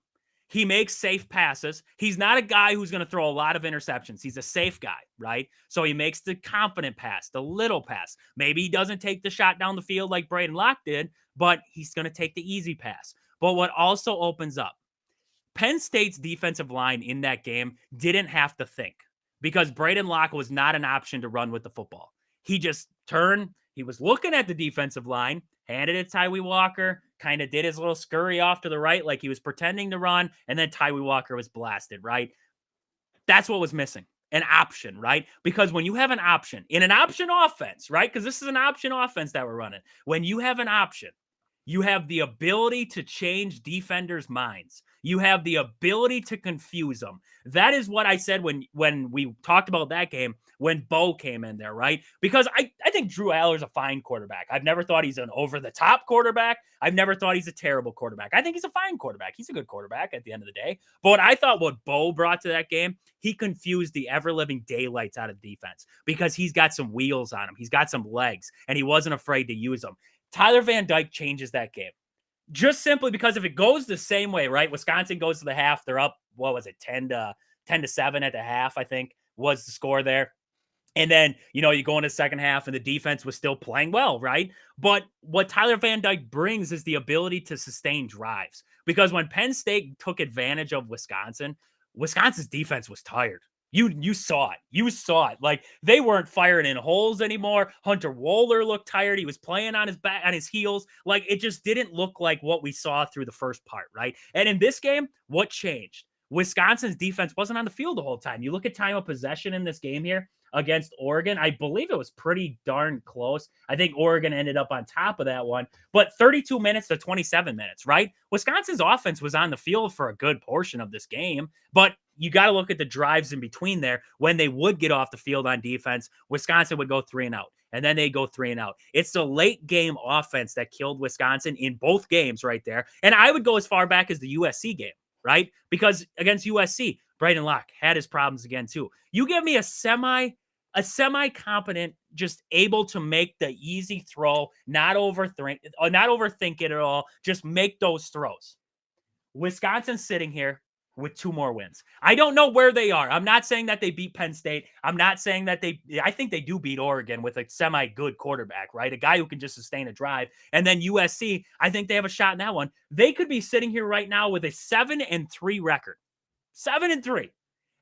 [SPEAKER 1] He makes safe passes. He's not a guy who's going to throw a lot of interceptions. He's a safe guy, right? So he makes the confident pass, the little pass. Maybe he doesn't take the shot down the field like Braden Locke did, but he's going to take the easy pass. But what also opens up, Penn State's defensive line in that game didn't have to think because Braden Locke was not an option to run with the football. He just turned. He was looking at the defensive line, handed it to Tyree Walker, kind of did his little scurry off to the right like he was pretending to run, and then Tyree Walker was blasted, right? That's what was missing. An option, right? Because when you have an option, in an option offense, right? Because this is an option offense that we're running. When you have an option, you have the ability to change defenders' minds. You have the ability to confuse them. That is what I said when we talked about that game when Bo came in there, right? Because I think Drew Aller's a fine quarterback. I've never thought he's an over-the-top quarterback. I've never thought he's a terrible quarterback. I think he's a fine quarterback. He's a good quarterback at the end of the day. But what I thought what Bo brought to that game, he confused the ever-living daylights out of defense because he's got some wheels on him. He's got some legs, and he wasn't afraid to use them. Tyler Van Dyke changes that game. Just simply because if it goes the same way, right? Wisconsin goes to the half. They're up, 10 to 7 at the half, I think, was the score there. And then, you go into the second half and the defense was still playing well, right? But what Tyler Van Dyke brings is the ability to sustain drives. Because when Penn State took advantage of Wisconsin's defense was tired. You saw it. You saw it. Like they weren't firing in holes anymore. Hunter Wohler looked tired. He was playing on his back, on his heels. Like it just didn't look like what we saw through the first part, right? And in this game, what changed? Wisconsin's defense wasn't on the field the whole time. You look at time of possession in this game here against Oregon. I believe it was pretty darn close. I think Oregon ended up on top of that one, but 32 minutes to 27 minutes, right? Wisconsin's offense was on the field for a good portion of this game, but you got to look at the drives in between there. When they would get off the field on defense, Wisconsin would go 3 and out, and then they go 3 and out. It's the late game offense that killed Wisconsin in both games right there. And I would go as far back as the USC game, right? Because against USC, Braden Locke had his problems again too. You give me a semi-competent, just able to make the easy throw, not overthink it at all, just make those throws. Wisconsin's sitting here with 2 more wins. I don't know where they are. I'm not saying that they beat Penn State. I'm not saying that I think they do beat Oregon with a semi-good quarterback, right? A guy who can just sustain a drive. And then USC, I think they have a shot in that one. They could be sitting here right now with a 7-3 record. 7-3.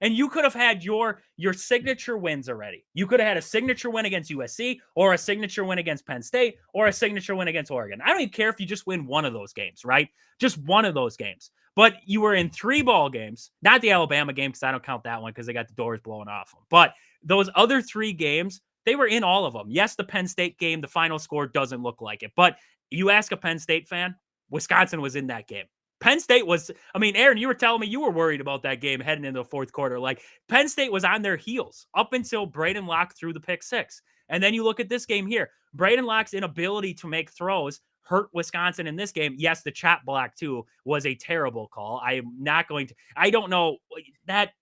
[SPEAKER 1] And you could have had your signature wins already. You could have had a signature win against USC or a signature win against Penn State or a signature win against Oregon. I don't even care if you just win one of those games, right? Just one of those games. But you were in 3 ball games, not the Alabama game because I don't count that one because they got the doors blown off them. But those other 3 games, they were in all of them. Yes, the Penn State game, the final score doesn't look like it. But you ask a Penn State fan, Wisconsin was in that game. Penn State was, I mean, Aaron, you were telling me you were worried about that game heading into the fourth quarter. Like, Penn State was on their heels up until Braden Locke threw the pick six. And then you look at this game here. Braden Locke's inability to make throws hurt Wisconsin in this game. Yes, the chop block, too, was a terrible call. I am not going to, I don't know that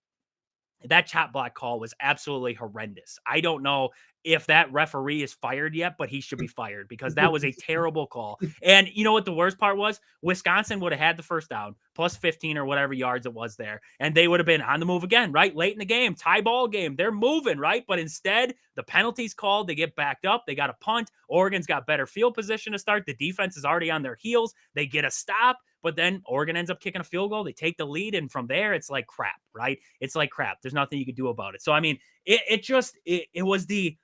[SPEAKER 1] chop block call was absolutely horrendous. I don't know if that referee is fired yet, but he should be fired because that was a terrible call. And you know what the worst part was? Wisconsin would have had the first down, plus 15 or whatever yards it was there, and they would have been on the move again, right? Late in the game, tie ball game. They're moving, right? But instead, the penalty's called. They get backed up. They got a punt. Oregon's got better field position to start. The defense is already on their heels. They get a stop. But then Oregon ends up kicking a field goal. They take the lead. And from there, it's like crap, right? It's like crap. There's nothing you could do about it. So, I mean, it was the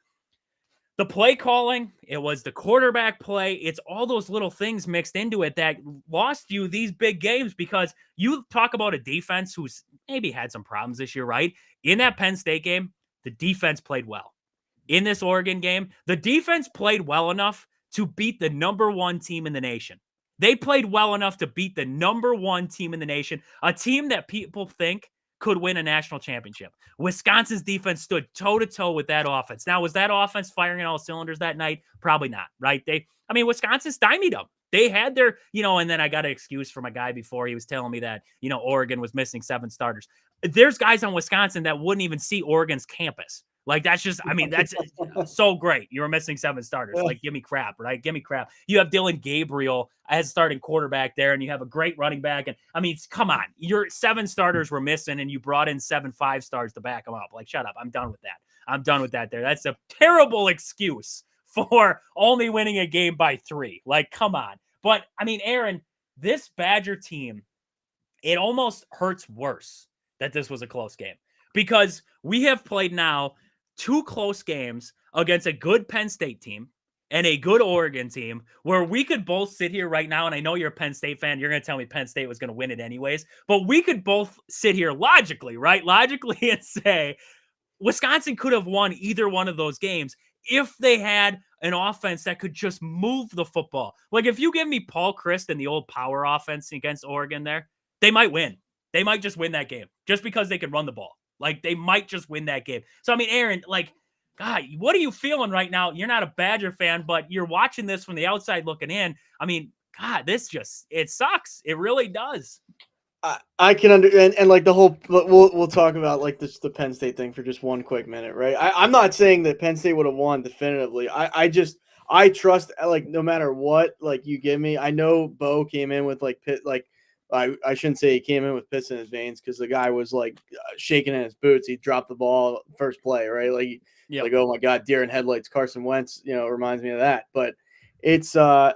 [SPEAKER 1] play calling, it was the quarterback play. It's all those little things mixed into it that lost you these big games because you talk about a defense who's maybe had some problems this year, right? In that Penn State game, the defense played well. In this Oregon game, the defense played well enough to beat the number one team in the nation. They played well enough to beat the number one team in the nation, a team that people think could win a national championship. Wisconsin's defense stood toe to toe with that offense. Now, was that offense firing on all cylinders that night? Probably not, right? Wisconsin stymied them. They had their, and then I got an excuse from a guy before. He was telling me that, Oregon was missing 7 starters. There's guys on Wisconsin that wouldn't even see Oregon's campus. Like, that's just, that's so great. You were missing 7 starters. Like, give me crap, right? Give me crap. You have Dylan Gabriel as starting quarterback there, and you have a great running back. And come on, your 7 starters were missing, and you brought in 7 5-stars to back them up. Like, shut up. I'm done with that. I'm done with that there. That's a terrible excuse for only winning a game by 3. Like, come on. But, Aaron, this Badger team, it almost hurts worse that this was a close game because we have played now 2 close games against a good Penn State team and a good Oregon team where we could both sit here right now. And I know you're a Penn State fan. You're going to tell me Penn State was going to win it anyways, but we could both sit here logically, right? Logically and say Wisconsin could have won either one of those games if they had an offense that could just move the football. Like if you give me Paul Christ and the old power offense against Oregon there, they might win. They might just win that game just because they can run the ball. Like, they might just win that game. So, Aaron, like, God, what are you feeling right now? You're not a Badger fan, but you're watching this from the outside looking in. God, it sucks. It really does.
[SPEAKER 2] I can understand, and like the whole, we'll talk about like the Penn State thing for just one quick minute, right? I'm not saying that Penn State would have won definitively. I trust, like, no matter what, like, you give me. I know Bo came in with I shouldn't say he came in with piss in his veins because the guy was like shaking in his boots. He dropped the ball first play, right? Like, oh my God, deer in headlights. Carson Wentz, reminds me of that. But it's the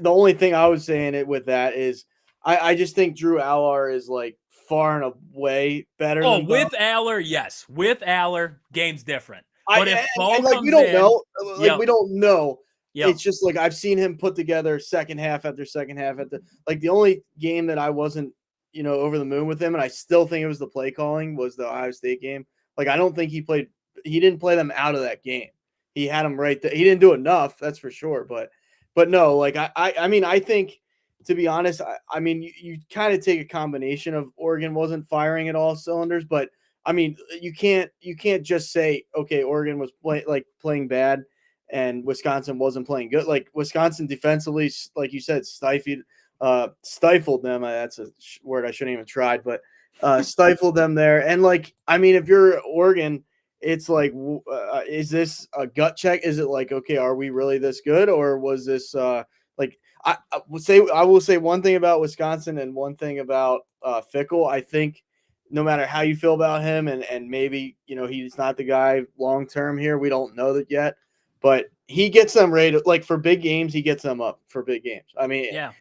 [SPEAKER 2] only thing I was saying it with that is I just think Drew Aller is like far and away better.
[SPEAKER 1] Oh,
[SPEAKER 2] than
[SPEAKER 1] with
[SPEAKER 2] Bo.
[SPEAKER 1] Aller, yes, with Aller, game's different. But if Bo
[SPEAKER 2] and like
[SPEAKER 1] comes
[SPEAKER 2] we don't
[SPEAKER 1] in,
[SPEAKER 2] know, like we don't know.
[SPEAKER 1] Yep.
[SPEAKER 2] It's just like I've seen him put together second half after second half at the only game that I wasn't, over the moon with him, and I still think it was the play calling was the Ohio State game. Like I don't think he didn't play them out of that game. He had them right there. He didn't do enough, that's for sure. But no, like I think, to be honest, you kind of take a combination of Oregon wasn't firing at all cylinders, but you can't just say, okay, Oregon was playing bad and Wisconsin wasn't playing good. Like Wisconsin defensively, like you said, stifled them. That's a word I shouldn't even tried, but stifled them there. And if you're Oregon, it's like, is this a gut check? Is it like, okay, are we really this good, or was this I will say one thing about Wisconsin and one thing about Fickell. I think no matter how you feel about him, and maybe he's not the guy long term here. We don't know that yet, but he gets them ready to, like, for big games. He gets them up for big games.
[SPEAKER 1] Yeah.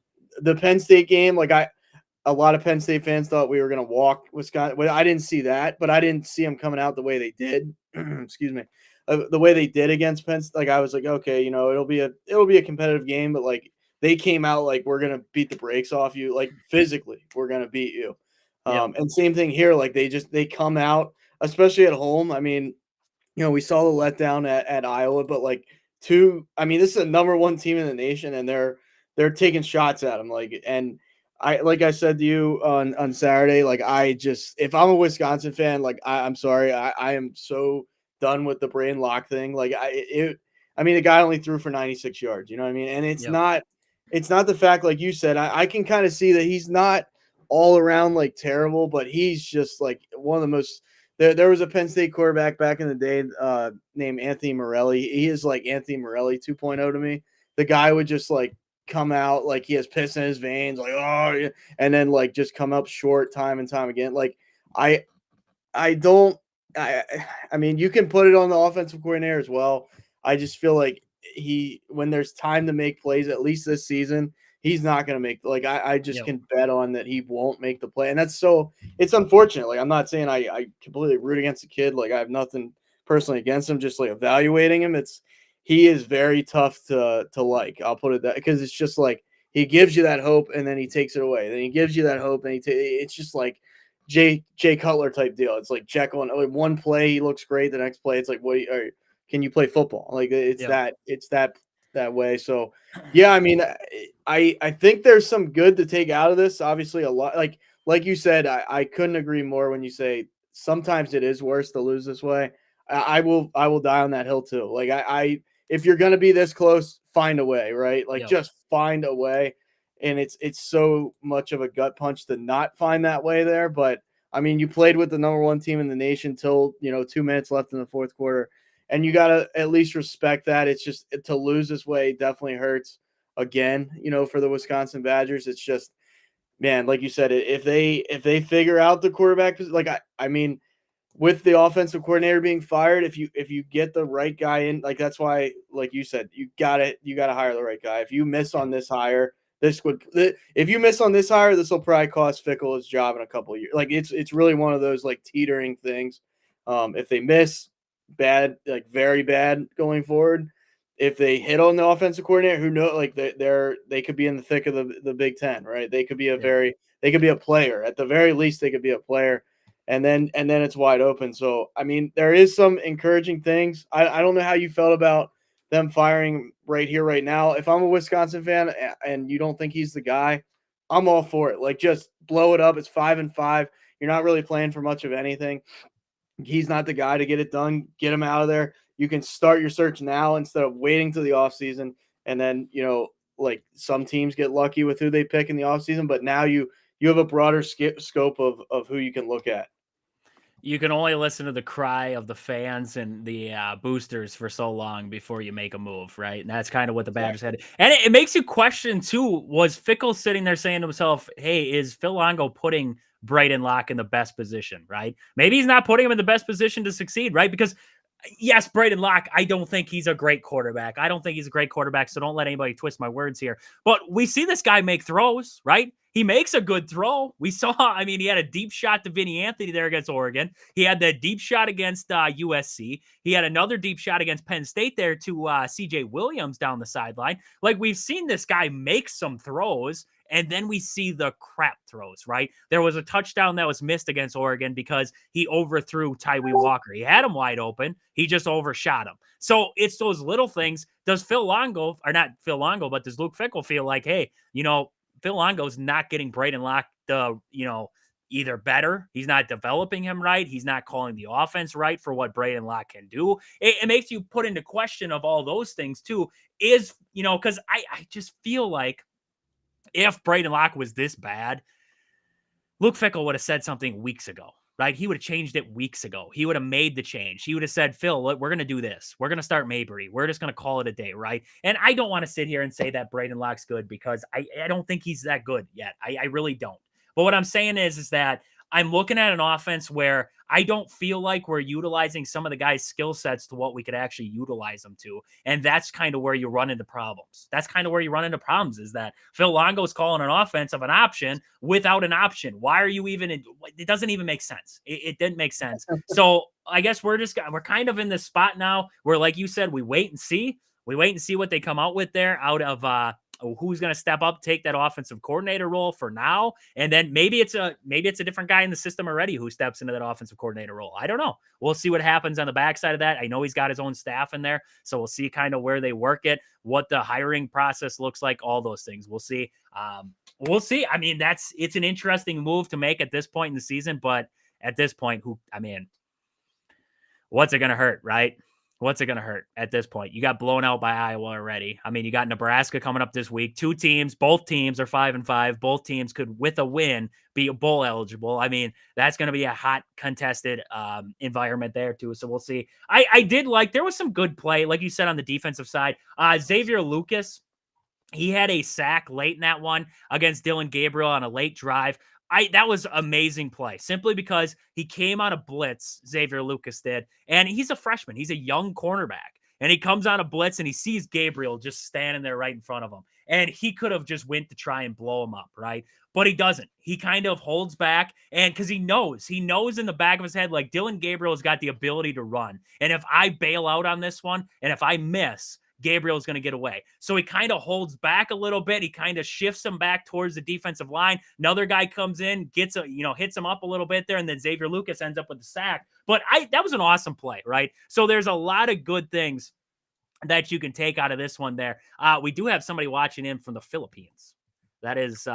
[SPEAKER 2] The Penn State game, a lot of Penn State fans thought we were going to walk Wisconsin. Well, I didn't see that, but I didn't see them coming out the way they did. Excuse me, the way they did against Penn State. Like I was like, okay, it'll be a competitive game, but like they came out like we're going to beat the brakes off you, like physically we're going to beat you. And same thing here. Like they come out, especially at home. We saw the letdown at Iowa, but this is a number one team in the nation, and they're taking shots at them. I like I said to you on Saturday, like I just if I'm a Wisconsin fan, like I'm sorry, I am so done with the brain lock thing. Like I mean, the guy only threw for 96 yards. You know what I mean? And
[SPEAKER 1] Yep.
[SPEAKER 2] it's not the fact like you said. I can kind of see that he's not all around like terrible, but he's just like one of the most. There was a Penn State quarterback back in the day named Anthony Morelli. He is like Anthony Morelli 2.0 to me. The guy would just like come out like he has piss in his veins, like oh, yeah, and then like just come up short time and time again. Like I I don't. I I mean, you can put it on the offensive coordinator as well. I just feel like when there's time to make plays, at least this season, he's not going to make. Like I just
[SPEAKER 1] Yep.
[SPEAKER 2] can bet on that he won't make the play, and that's so. It's unfortunate. Like I'm not saying I completely root against the kid. Like I have nothing personally against him. Just like evaluating him, he is very tough to like. I'll put it that because it's just like he gives you that hope and then he takes it away. Then he gives you that hope and it's just like Jay Cutler type deal. It's like Jekyll and like one play he looks great, the next play it's like can you play football? Like
[SPEAKER 1] Yep.
[SPEAKER 2] it's that way. So yeah, I mean, I think there's some good to take out of this. Obviously, a lot like you said, I couldn't agree more when you say sometimes it is worse to lose this way. I will die on that hill too. Like I if you're gonna be this close, find a way, right? Like
[SPEAKER 1] Yep.
[SPEAKER 2] just find a way. And it's so much of a gut punch to not find that way there. But I mean, you played with the number one team in the nation till 2 minutes left in the fourth quarter, and you gotta at least respect that. It's just to lose this way definitely hurts again. For the Wisconsin Badgers, it's just man, like you said, if they figure out the quarterback, like I mean, with the offensive coordinator being fired, if you get the right guy in, like that's why, like you said, you gotta hire the right guy. If you miss on
[SPEAKER 1] Yep.
[SPEAKER 2] this hire, if you miss on this hire, this will probably cost Fickle his job in a couple of years. Like it's really one of those like teetering things. If they miss, bad, like very bad going forward. If they hit on the offensive coordinator, who knows? Like they could be in the thick of the Big Ten, right?
[SPEAKER 1] Yep.
[SPEAKER 2] They could be a player at the very least. They could be a player and then it's wide open. So I mean, there is some encouraging things. I don't know how you felt about them firing right here, right now. If I'm a Wisconsin fan and you don't think he's the guy, I'm all for it. Like just blow it up. It's 5-5. You're not really playing for much of anything. He's not the guy to get it done. Get him out of there. You can start your search now instead of waiting to the offseason. And then, like some teams get lucky with who they pick in the offseason, but now you have a broader scope of who you can look at.
[SPEAKER 1] You can only listen to the cry of the fans and the boosters for so long before you make a move, right? And that's kind of what the Badgers
[SPEAKER 2] Exactly.
[SPEAKER 1] had. And it makes you question too. Was Fickle sitting there saying to himself, "Hey, is Phil Longo putting Braden Locke in the best position?" Right? Maybe he's not putting him in the best position to succeed, right? Because yes, Braden Locke, I don't think he's a great quarterback. I don't think he's a great quarterback, so don't let anybody twist my words here. But we see this guy make throws, right? He makes a good throw. We saw, I mean, he had a deep shot to Vinny Anthony there against Oregon. He had that deep shot against USC. He had another deep shot against Penn State there to CJ Williams down the sideline. Like we've seen this guy make some throws, and then we see the crap throws, right? There was a touchdown that was missed against Oregon because he overthrew Tyree Walker. He had him wide open. He just overshot him. So it's those little things. Does Phil Longo, or not Phil Longo, but does Luke Fickle feel like, hey, Phil Longo's not getting Braden Locke either better. He's not developing him right. He's not calling the offense right for what Braden Locke can do. It makes you put into question of all those things too. Because I just feel like if Braden Locke was this bad, Luke Fickle would have said something weeks ago, right? He would have changed it weeks ago. He would have made the change. He would have said, Phil, look, we're going to do this. We're going to start Mabry. We're just going to call it a day, right? And I don't want to sit here and say that Braden Locke's good because I don't think he's that good yet. I really don't. But what I'm saying is that I'm looking at an offense where I don't feel like we're utilizing some of the guys' skill sets to what we could actually utilize them to. And that's kind of where you run into problems. That's kind of where you run into problems is that Phil Longo's calling an offense of an option without an option. Why are you even it doesn't even make sense. It didn't make sense. So I guess we're kind of in this spot now where, like you said, we wait and see. We wait and see what they come out with there out of who's going to step up, take that offensive coordinator role for now, and then maybe it's a different guy in the system already who steps into that offensive coordinator role. I don't know. We'll see what happens on the backside of that. I know he's got his own staff in there, so we'll see kind of where they work it, what the hiring process looks like, all those things. We'll see. We'll see. I mean, it's an interesting move to make at this point in the season, but at this point, what's it going to hurt, right? What's it going to hurt at this point? You got blown out by Iowa already. I mean, you got Nebraska coming up this week. Both teams are 5-5. Both teams could, with a win, be bowl eligible. I mean, that's going to be a hot, contested environment there, too. So we'll see. I did there was some good play, like you said, on the defensive side. Xavier Lucas, he had a sack late in that one against Dylan Gabriel on a late drive. That was amazing play simply because he came on a blitz, Xavier Lucas did, and he's a freshman. He's a young cornerback, and he comes on a blitz and he sees Gabriel just standing there right in front of him, and he could have just went to try and blow him up, right? But he doesn't. He kind of holds back, and because he knows in the back of his head, like Dylan Gabriel has got the ability to run, and if I bail out on this one, and if I miss, Gabriel's going to get away. So he kind of holds back a little bit. He kind of shifts him back towards the defensive line. Another guy comes in, hits him up a little bit there, and then Xavier Lucas ends up with the sack. But that was an awesome play, right? So there's a lot of good things that you can take out of this one there. We do have somebody watching in from the Philippines. That is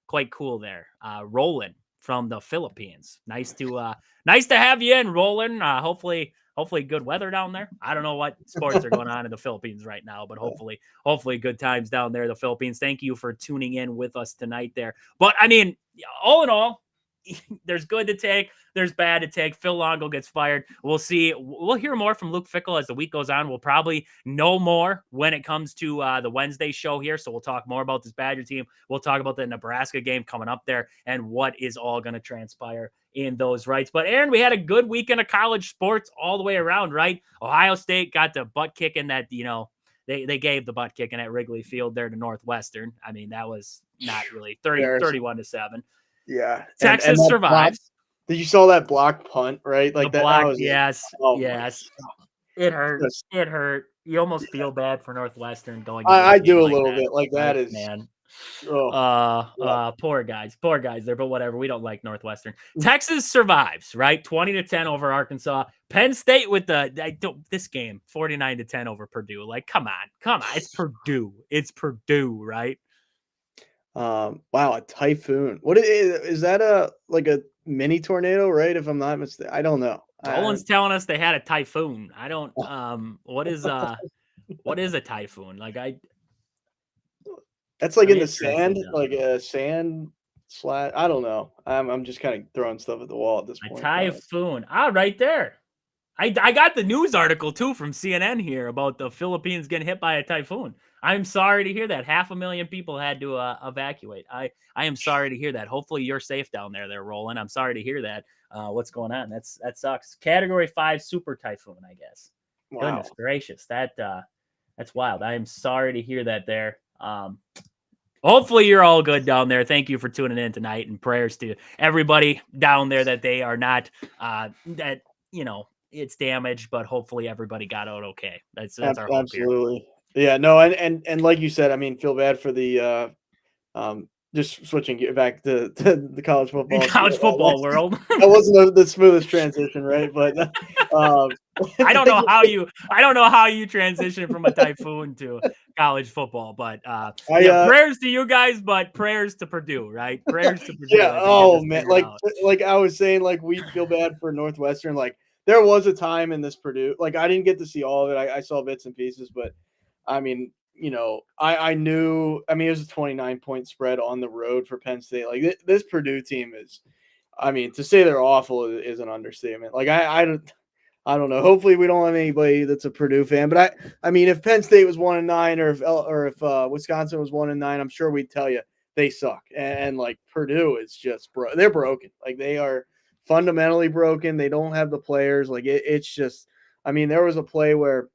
[SPEAKER 1] quite cool there. Roland from the Philippines. Nice to have you in, Roland. Hopefully good weather down there. I don't know what sports are going on in the Philippines right now, but hopefully good times down there in the Philippines. Thank you for tuning in with us tonight there. But I mean, all in all, there's good to take, there's bad to take. Phil Longo gets fired. We'll see. We'll hear more from Luke Fickell as the week goes on. We'll probably know more when it comes to the Wednesday show here. So we'll talk more about this Badger team. We'll talk about the Nebraska game coming up there and what is all going to transpire in those rights. But Aaron, we had a good weekend of college sports all the way around, right? Ohio State got the butt kicking that, they gave the butt kicking at Wrigley Field there to Northwestern. I mean, that was not really 31-7.
[SPEAKER 2] Yeah.
[SPEAKER 1] Texas survives.
[SPEAKER 2] Did you saw that block punt, right? Like
[SPEAKER 1] the
[SPEAKER 2] that.
[SPEAKER 1] block,
[SPEAKER 2] Was
[SPEAKER 1] yes. It hurt.
[SPEAKER 2] Just,
[SPEAKER 1] it hurt. You almost feel bad for Northwestern going.
[SPEAKER 2] I do a little bit. Like that is,
[SPEAKER 1] man.
[SPEAKER 2] Oh,
[SPEAKER 1] poor guys there, but whatever. We don't like Northwestern. Texas survives, right? 20-10 over Arkansas. Penn State with this game 49-10 over Purdue. Like, come on, it's Purdue, right?
[SPEAKER 2] Wow, a typhoon. What is that? A mini tornado, right? If I'm not mistaken, I don't know.
[SPEAKER 1] Dolan's telling us they had a typhoon. I don't. What is a typhoon? Like
[SPEAKER 2] That's like in the sand, like a sand slat. I don't know. I'm just kind of throwing stuff at the wall at this point.
[SPEAKER 1] A typhoon. Right there. I got the news article too from CNN here about the Philippines getting hit by a typhoon. I'm sorry to hear that. 500,000 people had to evacuate. I am sorry to hear that. Hopefully you're safe down there, Roland. I'm sorry to hear that. What's going on? That sucks. Category 5 super typhoon, I guess. Wow. Goodness gracious. That's wild. I am sorry to hear that there. Hopefully you're all good down there. Thank you for tuning in tonight, and prayers to everybody down there that they are not it's damaged, but hopefully everybody got out okay. That's our hope
[SPEAKER 2] absolutely here. Yeah, no, and like you said, I mean, feel bad for the just switching back to the college football
[SPEAKER 1] world.
[SPEAKER 2] That wasn't the smoothest transition, right? But
[SPEAKER 1] I don't know how you transition from a typhoon to college football, but prayers to you guys, but prayers to Purdue, right? Prayers to Purdue.
[SPEAKER 2] Yeah. Oh man, like I was saying, like we feel bad for Northwestern. Like there was a time in this Purdue, like I didn't get to see all of it. I saw bits and pieces, but I mean, I knew. I mean, it was a 29-point spread on the road for Penn State. Like this Purdue team is, I mean, to say they're awful is an understatement. Like I don't know. Hopefully, we don't have anybody that's a Purdue fan. But I mean, if Penn State was 1-9, or if Wisconsin was 1-9, I'm sure we'd tell you they suck. And like Purdue is just they're broken. Like they are fundamentally broken. They don't have the players. Like it's just. I mean, there was a play where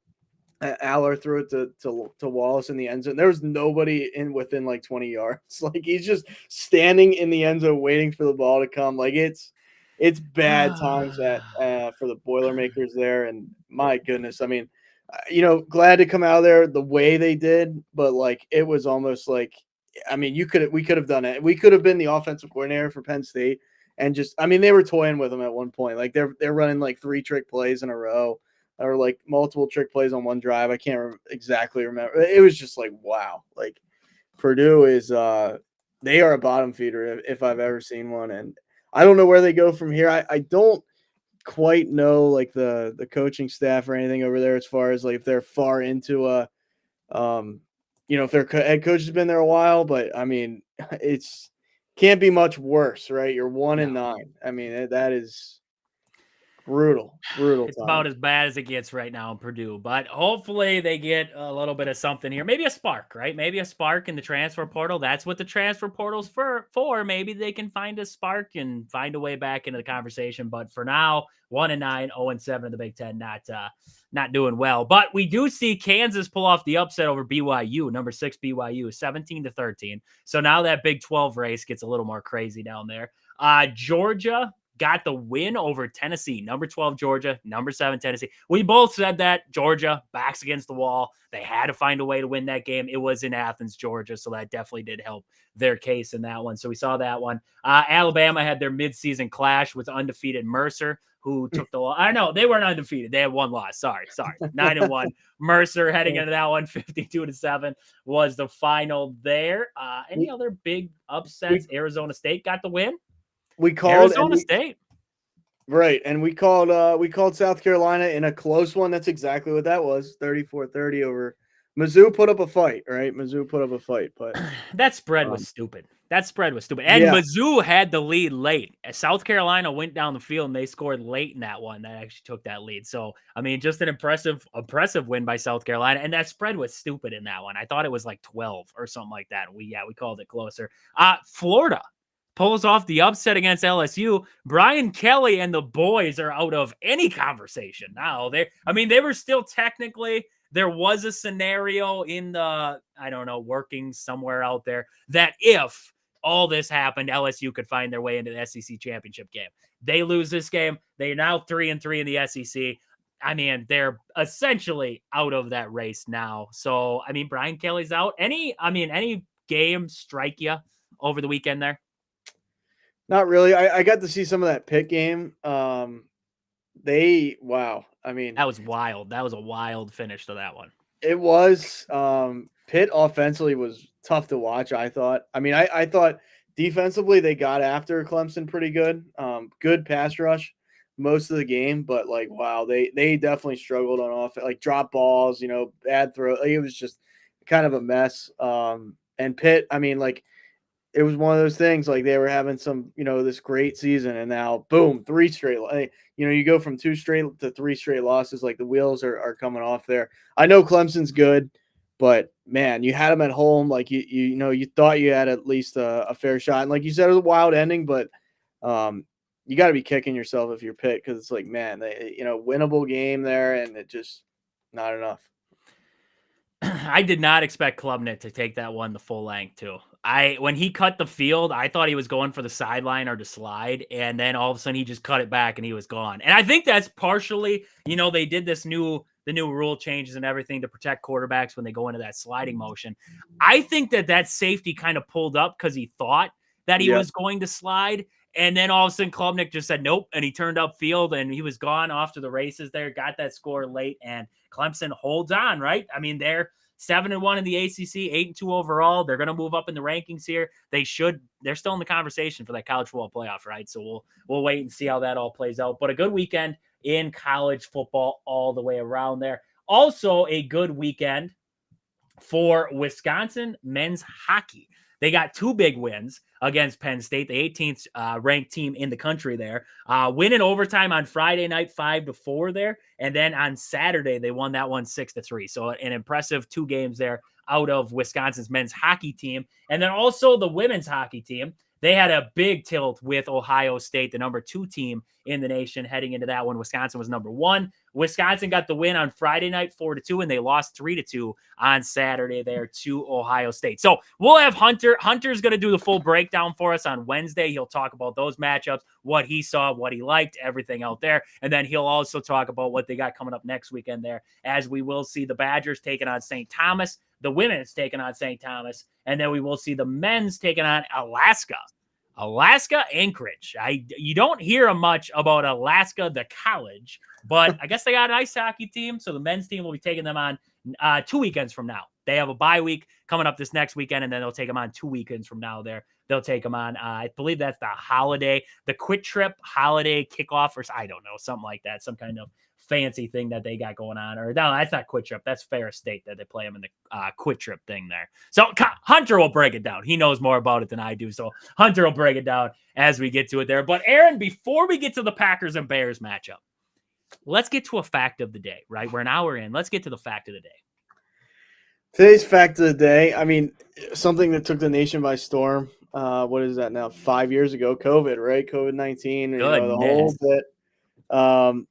[SPEAKER 2] Aller threw it to Wallace in the end zone. There was nobody within like 20 yards. Like he's just standing in the end zone waiting for the ball to come. Like it's bad times for the Boilermakers there. And my goodness, I mean, glad to come out of there the way they did, but like it was almost like, I mean, we could have done it. We could have been the offensive coordinator for Penn State and just, I mean, they were toying with them at one point. Like they're running like 3 trick plays in a row or like multiple trick plays on one drive. I can't exactly remember. It was just like, wow. Like Purdue is they are a bottom feeder if I've ever seen one, and I don't know where they go from here. I don't quite know like the coaching staff or anything over there as far as like if they're far into a um if their head coach has been there a while, but I mean it's can't be much worse, right? You're one
[SPEAKER 1] No.
[SPEAKER 2] and nine. I mean that is brutal
[SPEAKER 1] It's about
[SPEAKER 2] time.
[SPEAKER 1] as bad as it gets right now in Purdue, but hopefully they get a little bit of something here. Maybe a spark, right? Maybe a spark in the transfer portal. That's what the transfer portal's for. Maybe they can find a spark and find a way back into the conversation. But for now, 1-9, 0-7 in the Big Ten, not doing well. But we do see Kansas pull off the upset over BYU, number 6 BYU, 17-13. So now that Big 12 race gets a little more crazy down there. Georgia got the win over Tennessee, number 12 Georgia, number 7 Tennessee. We both said that Georgia backs against the wall. They had to find a way to win that game. It was in Athens, Georgia, so that definitely did help their case in that one. So we saw that one. Alabama had their midseason clash with undefeated Mercer, who took the loss. I know they weren't undefeated; they had one loss. Sorry, 9-1. Mercer heading into that one, 52-7 was the final there. Any other big upsets? Arizona State got the win.
[SPEAKER 2] We called
[SPEAKER 1] Arizona State.
[SPEAKER 2] Right, and we called South Carolina in a close one. That's exactly what that was. 34-30 over Mizzou put up a fight, right? Mizzou put up a fight, but
[SPEAKER 1] that spread was stupid. That spread was stupid. And
[SPEAKER 2] yeah.
[SPEAKER 1] Mizzou had the lead late. South Carolina went down the field and they scored late in that one. That actually took that lead. So, I mean, just an impressive win by South Carolina. And that spread was stupid in that one. I thought it was like 12 or something like that. We called it closer. Florida pulls off the upset against LSU. Brian Kelly and the boys are out of any conversation now. They were still technically, there was a scenario in the, I don't know, working somewhere out there that if all this happened, LSU could find their way into the SEC championship game. They lose this game. They're now 3-3 in the SEC. I mean, they're essentially out of that race now. So, I mean, Brian Kelly's out. Any game strike you over the weekend there?
[SPEAKER 2] Not really. I got to see some of that Pitt game. Wow. I mean,
[SPEAKER 1] that was wild. That was a wild finish to that one.
[SPEAKER 2] It was. Pitt offensively was tough to watch, I thought. I mean, I thought defensively they got after Clemson pretty good. Good pass rush most of the game, but like, wow, they definitely struggled on offense, like drop balls, bad throw. Like, it was just kind of a mess. And Pitt, I mean, like, it was one of those things like they were having some, this great season, and now boom, 3 straight. You go from 2 straight to 3 straight losses. Like the wheels are coming off there. I know Clemson's good, but man, you had them at home. Like you thought you had at least a fair shot, and like you said, it was a wild ending, but you got to be kicking yourself if you're Pitt because it's like, man, they winnable game there, and it just not enough.
[SPEAKER 1] I did not expect Klubnik to take that one the full length too. When he cut the field, I thought he was going for the sideline or to slide, and then all of a sudden he just cut it back and he was gone. And I think that's partially, they did the new rule changes and everything to protect quarterbacks when they go into that sliding motion. I think that safety kind of pulled up because he thought that he was going to slide. And then all of a sudden Klubnik just said nope, and he turned up field and he was gone off to the races there, got that score late, and Clemson holds on, right? I mean, they're 7-1 in the ACC, 8-2 overall. They're going to move up in the rankings here. They're still in the conversation for that college football playoff, right? So we'll wait and see how that all plays out. But a good weekend in college football all the way around there. Also a good weekend for Wisconsin men's hockey. They got 2 big wins against Penn State, the 18th ranked team in the country there. Win in overtime on Friday night, 5-4 there. And then on Saturday, they won that one 6-3. So an impressive 2 games there out of Wisconsin's men's hockey team. And then also the women's hockey team. they had a big tilt with Ohio State, the number 2 team in the nation, heading into that one. Wisconsin was number 1. Wisconsin got the win on Friday night 4-2, and they lost 3-2 on Saturday there to Ohio State. So we'll have Hunter. Hunter's going to do the full breakdown for us on Wednesday. He'll talk about those matchups, what he saw, what he liked, everything out there. And then he'll also talk about what they got coming up next weekend there, as we will see the Badgers taking on St. Thomas, the women's taking on St. Thomas, and then we will see the men's taking on Alaska Anchorage. You don't hear much about Alaska, the college, but I guess they got an ice hockey team, so the men's team will be taking them on 2 weekends from now. They have a bye week coming up this next weekend, and then they'll take them on 2 weekends from now. They'll take them on, I believe that's the Quit Trip holiday kickoff, or I don't know, something like that, some kind of fancy thing that they got going on. Or no, that's not Quit Trip. That's Ferris State that they play them in the Quit Trip thing there. So Hunter will break it down. He knows more about it than I do. So Hunter will break it down as we get to it there. But Aaron, before we get to the Packers and Bears matchup, let's get to a fact of the day, right? We're an hour in. Let's get to the fact of the day.
[SPEAKER 2] Today's fact of the day, I mean, something that took the nation by storm. What is that now? 5 years ago, COVID, right? COVID-19, the whole bit.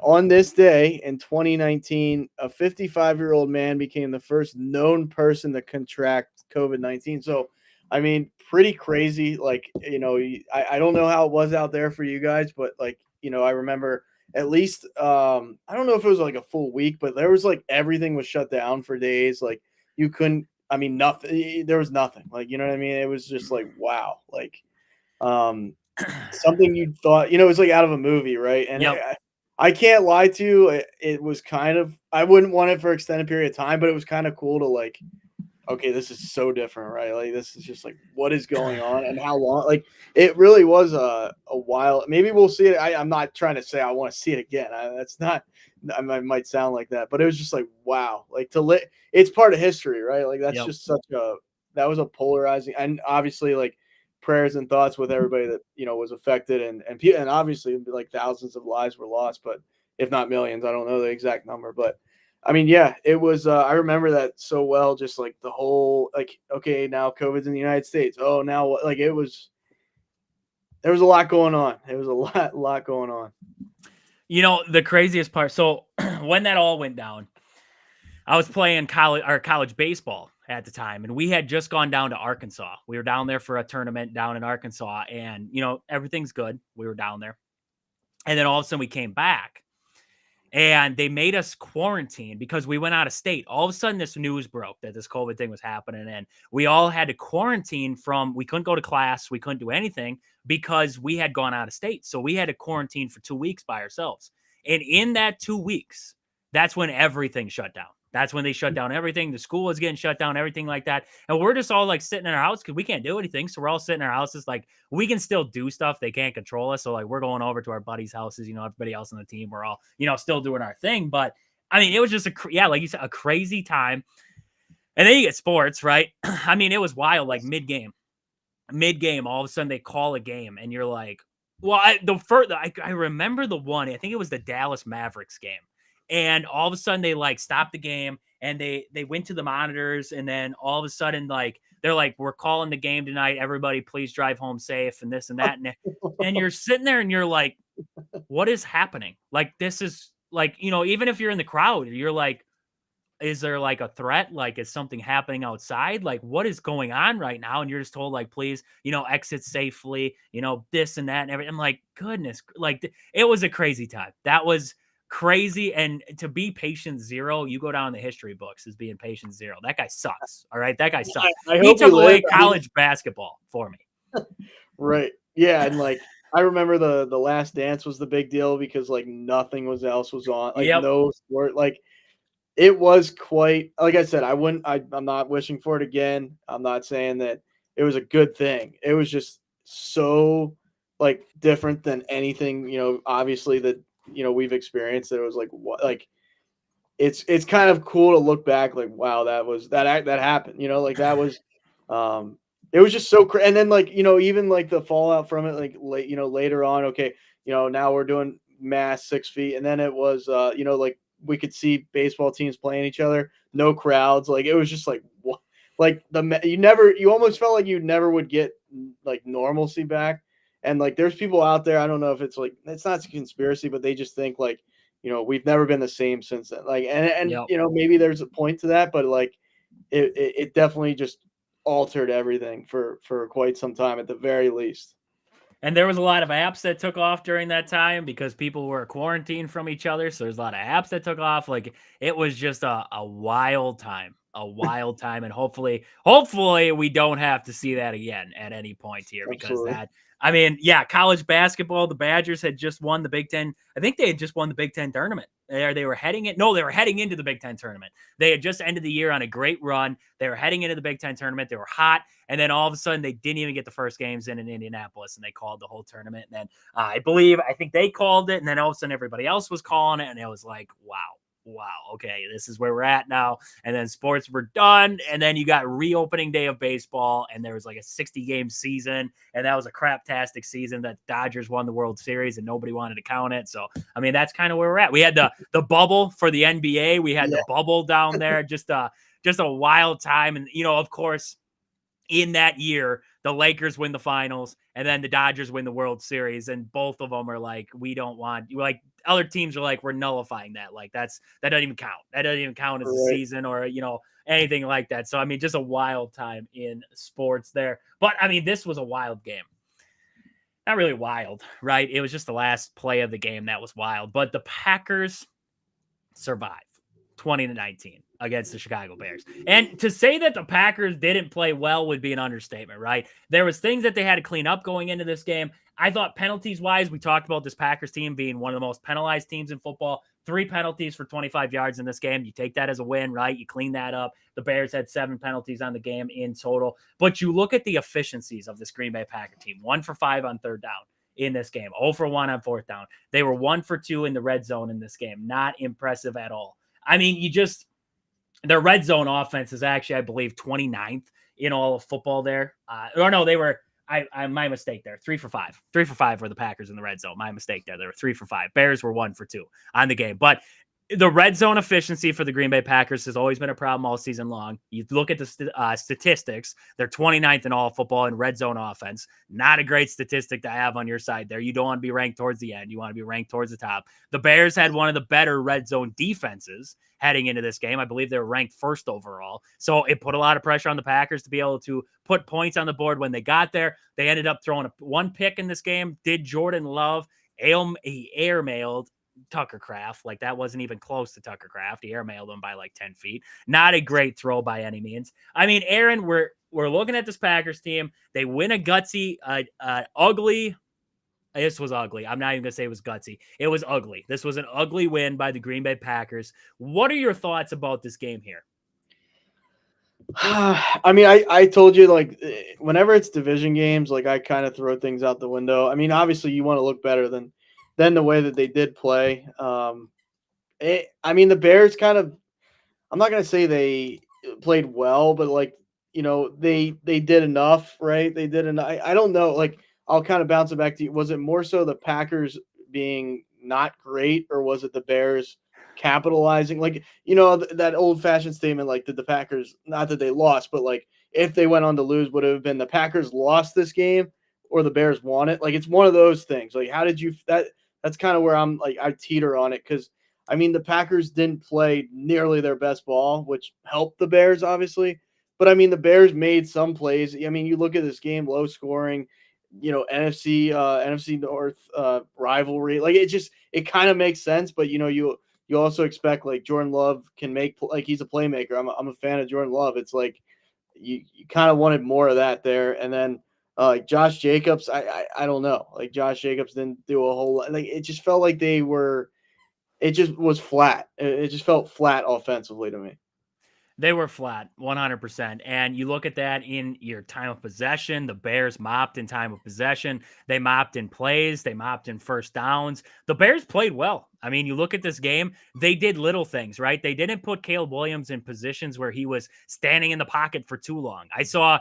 [SPEAKER 2] On this day in 2019, a 55-year-old man became the first known person to contract COVID-19. So, I mean, pretty crazy. Like, I don't know how it was out there for you guys, but I remember at least, I don't know if it was like a full week, but there was like everything was shut down for days. Like you couldn't, nothing, there was nothing. Like, you know what I mean? It was just like, wow. Like, something you thought, it was like out of a movie, right? And
[SPEAKER 1] yep.
[SPEAKER 2] I can't lie to you. It was kind of, I wouldn't want it for an extended period of time, but it was kind of cool to like, okay, this is so different, right? Like this is just like, what is going on and how long? Like it really was a while. Maybe we'll see it. I'm not trying to say I want to see it again. That's not, I might sound like that, but it was just like, wow, like it's part of history, right? Like that's just that was a polarizing, and obviously like prayers and thoughts with everybody that, was affected and obviously like thousands of lives were lost, but if not millions, I don't know the exact number, but I mean, yeah, it was, I remember that so well, just like the whole, like, okay, now COVID's in the United States. Oh, now what? Like there was a lot going on. It was a lot going on.
[SPEAKER 1] The craziest part. So when that all went down, I was playing college baseball at the time, and we had just gone down to Arkansas. We were down there for a tournament down in Arkansas, and everything's good. We were down there, and then all of a sudden we came back, and they made us quarantine because we went out of state. All of a sudden, this news broke that this COVID thing was happening, and we all had to quarantine we couldn't go to class, we couldn't do anything because we had gone out of state. So we had to quarantine for 2 weeks by ourselves, and in that 2 weeks, that's when everything shut down. That's when they shut down everything. The school was getting shut down, everything like that. And we're just all like sitting in our house because we can't do anything. So we're all sitting in our houses. Like we can still do stuff. They can't control us. So like we're going over to our buddies' houses, everybody else on the team, we're all, still doing our thing. But I mean, it was just like you said, a crazy time. And then you get sports, right? I mean, it was wild, like mid-game, all of a sudden they call a game and you're like, well, I remember the one, I think it was the Dallas Mavericks game. And all of a sudden they like stopped the game and they went to the monitors, and then all of a sudden like they're like, we're calling the game tonight. Everybody please drive home safe and this and that. And you're sitting there and you're like, what is happening? Like this is like, even if you're in the crowd, you're like, is there like a threat? Like, is something happening outside? Like, what is going on right now? And you're just told, like, please, exit safely, this and that and everything. I'm like, goodness, like, it was a crazy time. That was crazy. And to be patient zero, you go down in the history books as being patient zero. That guy sucks. All right. That guy sucks. He took away college basketball for me.
[SPEAKER 2] Right. Yeah. And like, I remember the Last Dance was the big deal because like nothing else was on. Like no sport. Like, it was quite, like I said, I'm not wishing for it again. I'm not saying that it was a good thing. It was just so like different than anything, obviously that, we've experienced. That it was like, what, like, it's kind of cool to look back, like, wow, that happened, like that was, it was just so crazy. And then like, even like the fallout from it, like later on, okay, now we're doing mass 6 feet. And then it was, like, we could see baseball teams playing each other, no crowds. Like it was just like what, like you almost felt like you never would get like normalcy back. And like there's people out there, I don't know if it's like it's not a conspiracy, but they just think like, we've never been the same since then. Like and
[SPEAKER 1] Yep.
[SPEAKER 2] maybe there's a point to that, but like it definitely just altered everything for quite some time at the very least.
[SPEAKER 1] And there was a lot of apps that took off during that time because people were quarantined from each other. So there's a lot of apps that took off. Like it was just a wild time, a wild time. And hopefully we don't have to see that again at any point here because
[SPEAKER 2] Absolutely.
[SPEAKER 1] I mean, yeah, college basketball, the Badgers had just won the Big Ten. I think they had just won the Big Ten tournament. They were heading it. No, they were heading into the Big Ten tournament. They had just ended the year on a great run. They were heading into the Big Ten tournament. They were hot. And then all of a sudden, they didn't even get the first games in Indianapolis, and they called the whole tournament. And then I think they called it, and then all of a sudden, everybody else was calling it, and it was like, wow, okay, this is where we're at now. And then sports were done, and then you got reopening day of baseball, and there was like a 60-game season, and that was a craptastic season that Dodgers won the World Series, and nobody wanted to count it. So, I mean, that's kind of where we're at. We had the bubble for the NBA. We had
[SPEAKER 2] Yeah.
[SPEAKER 1] the bubble down there, just a wild time, and of course in that year, the Lakers win the finals and then the Dodgers win the World Series. And both of them are like, we don't want like other teams are like, we're nullifying that. Like that doesn't even count. That doesn't even count as a
[SPEAKER 2] Right.
[SPEAKER 1] season or, anything like that. So, I mean, just a wild time in sports there. But I mean, this was a wild game. Not really wild, right? It was just the last play of the game that was wild. But the Packers survive 20-19 against the Chicago Bears. And to say that the Packers didn't play well would be an understatement, right? There was things that they had to clean up going into this game. I thought penalties wise, we talked about this Packers team being one of the most penalized teams in football. 3 penalties for 25 yards in this game. You take that as a win, right? You clean that up. The Bears had 7 penalties on the game in total. But you look at the efficiencies of this Green Bay Packer team. 1 for 5 on third down in this game. 0 for 1 on fourth down. They were 1 for 2 in the red zone in this game. Not impressive at all. I mean, their red zone offense is actually, I believe, 29th in all of football there. Or no, they were, my mistake there. 3 for 5. 3 for 5 were the Packers in the red zone. My mistake there. They were 3 for 5. Bears were 1 for 2 on the game. But the red zone efficiency for the Green Bay Packers has always been a problem all season long. You look at the statistics, they're 29th in all football in red zone offense. Not a great statistic to have on your side there. You don't want to be ranked towards the end. You want to be ranked towards the top. The Bears had one of the better red zone defenses heading into this game. I believe they were ranked first overall. So it put a lot of pressure on the Packers to be able to put points on the board when they got there. They ended up throwing one pick in this game. Did Jordan Love. He airmailed Tucker Kraft. Like that wasn't even close to Tucker Kraft. He airmailed him by like 10 feet. Not a great throw by any means. I mean, Aaron, we're looking at this Packers team. They win a gutsy, ugly. This was ugly. I'm not even going to say it was gutsy. It was ugly. This was an ugly win by the Green Bay Packers. What are your thoughts about this game here?
[SPEAKER 2] I mean, I told you, like, whenever it's division games, like, I kind of throw things out the window. I mean, obviously, you want to look better than the way that they did play. I mean, the Bears kind of, I'm not gonna say they played well, but like, they did enough, right? They did enough. I don't know. Like, I'll kind of bounce it back to you. Was it more so the Packers being not great, or was it the Bears capitalizing? Like, that old fashioned statement, like, did the Packers, not that they lost, but like if they went on to lose, would it have been the Packers lost this game or the Bears won it? Like, it's one of those things. Like, how did you that's kind of where I'm like, I teeter on it, because I mean, the Packers didn't play nearly their best ball, which helped the Bears, obviously. But I mean, the Bears made some plays. I mean, you look at this game, low scoring, NFC North rivalry. Like, it kind of makes sense. But you also expect, like, Jordan Love can make, like, he's a playmaker. I'm a fan of Jordan Love. It's like you kind of wanted more of that there, and then. Josh Jacobs, I don't know. Like, Josh Jacobs didn't do a whole lot. Like, it just felt like it just was flat. It just felt flat offensively to me.
[SPEAKER 1] They were flat, 100%. And you look at that in your time of possession. The Bears mopped in time of possession. They mopped in plays. They mopped in first downs. The Bears played well. I mean, you look at this game, they did little things, right? They didn't put Caleb Williams in positions where he was standing in the pocket for too long. I saw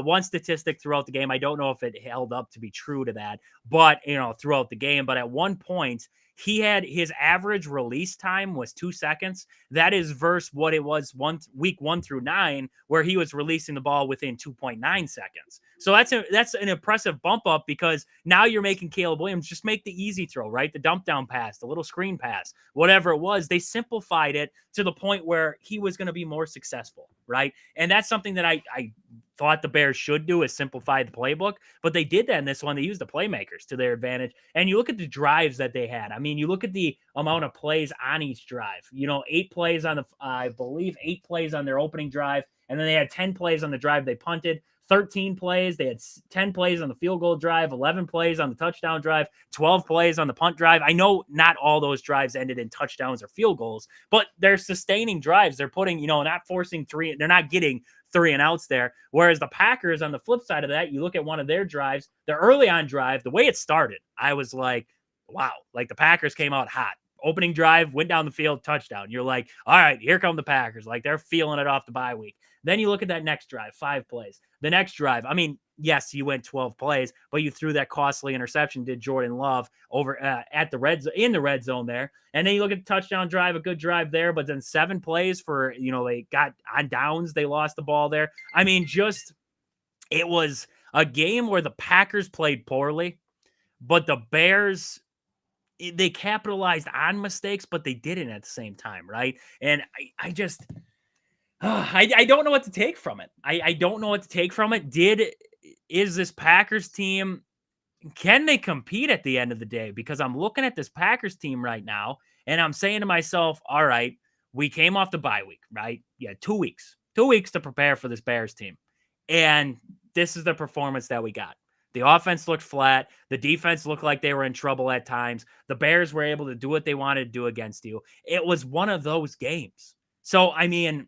[SPEAKER 1] one statistic throughout the game. I don't know if it held up to be true to that, but, throughout the game. But at one point, he had his average release time was 2 seconds. That is versus what it was week 1 through 9, where he was releasing the ball within 2.9 seconds. So that's an impressive bump up, because now you're making Caleb Williams just make the easy throw, right? The dump down pass, the little screen pass, whatever it was. They simplified it to the point where he was going to be more successful, right? And that's something that I thought the Bears should do, is simplify the playbook. But they did that in this one. They used the playmakers to their advantage. And you look at the drives that they had. I mean, you look at the amount of plays on each drive. 8 plays on I believe 8 plays on their opening drive. And then they had 10 plays on the drive they punted. 13 plays. They had 10 plays on the field goal drive, 11 plays on the touchdown drive, 12 plays on the punt drive. I know not all those drives ended in touchdowns or field goals, but they're sustaining drives. They're putting, not forcing three. They're not getting 3 and outs there. Whereas the Packers, on the flip side of that, you look at one of their drives, the early on drive, the way it started, I was like, wow, like the Packers came out hot. Opening drive, went down the field, touchdown. You're like, all right, here come the Packers. Like, they're feeling it off the bye week. Then you look at that next drive, 5 plays. The next drive, I mean, yes, you went 12 plays, but you threw that costly interception, did Jordan Love, over in the red zone there. And then you look at the touchdown drive, a good drive there, but then 7 plays for, they got on downs, they lost the ball there. I mean, it was a game where the Packers played poorly, but the Bears, they capitalized on mistakes, but they didn't at the same time, right? And I just, I don't know what to take from it. I don't know what to take from it. Is this Packers team, can they compete at the end of the day? Because I'm looking at this Packers team right now, and I'm saying to myself, all right, we came off the bye week, right? Yeah, 2 weeks to prepare for this Bears team. And this is the performance that we got. The offense looked flat. The defense looked like they were in trouble at times. The Bears were able to do what they wanted to do against you. It was one of those games. So, I mean,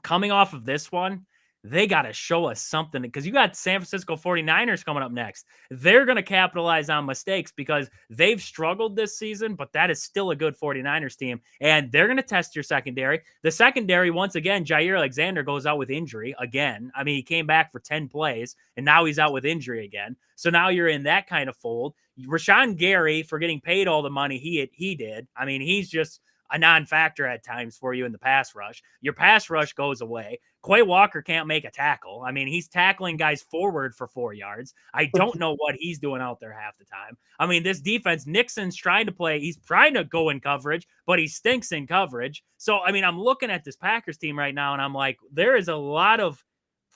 [SPEAKER 1] coming off of this one, they got to show us something, because you got San Francisco 49ers coming up next. They're going to capitalize on mistakes because they've struggled this season, but that is still a good 49ers team, and they're going to test your secondary. The secondary, once again, Jair Alexander goes out with injury again. I mean, he came back for 10 plays, and now he's out with injury again. So now you're in that kind of fold. Rashawn Gary, for getting paid all the money he did, I mean, he's just a non-factor at times for you in the pass rush. Your pass rush goes away. Quay Walker can't make a tackle. I mean, he's tackling guys forward for 4 yards. I don't know what he's doing out there half the time. I mean, this defense, Nixon's trying to play. He's trying to go in coverage, but he stinks in coverage. So, I mean, I'm looking at this Packers team right now, and I'm like, there is a lot of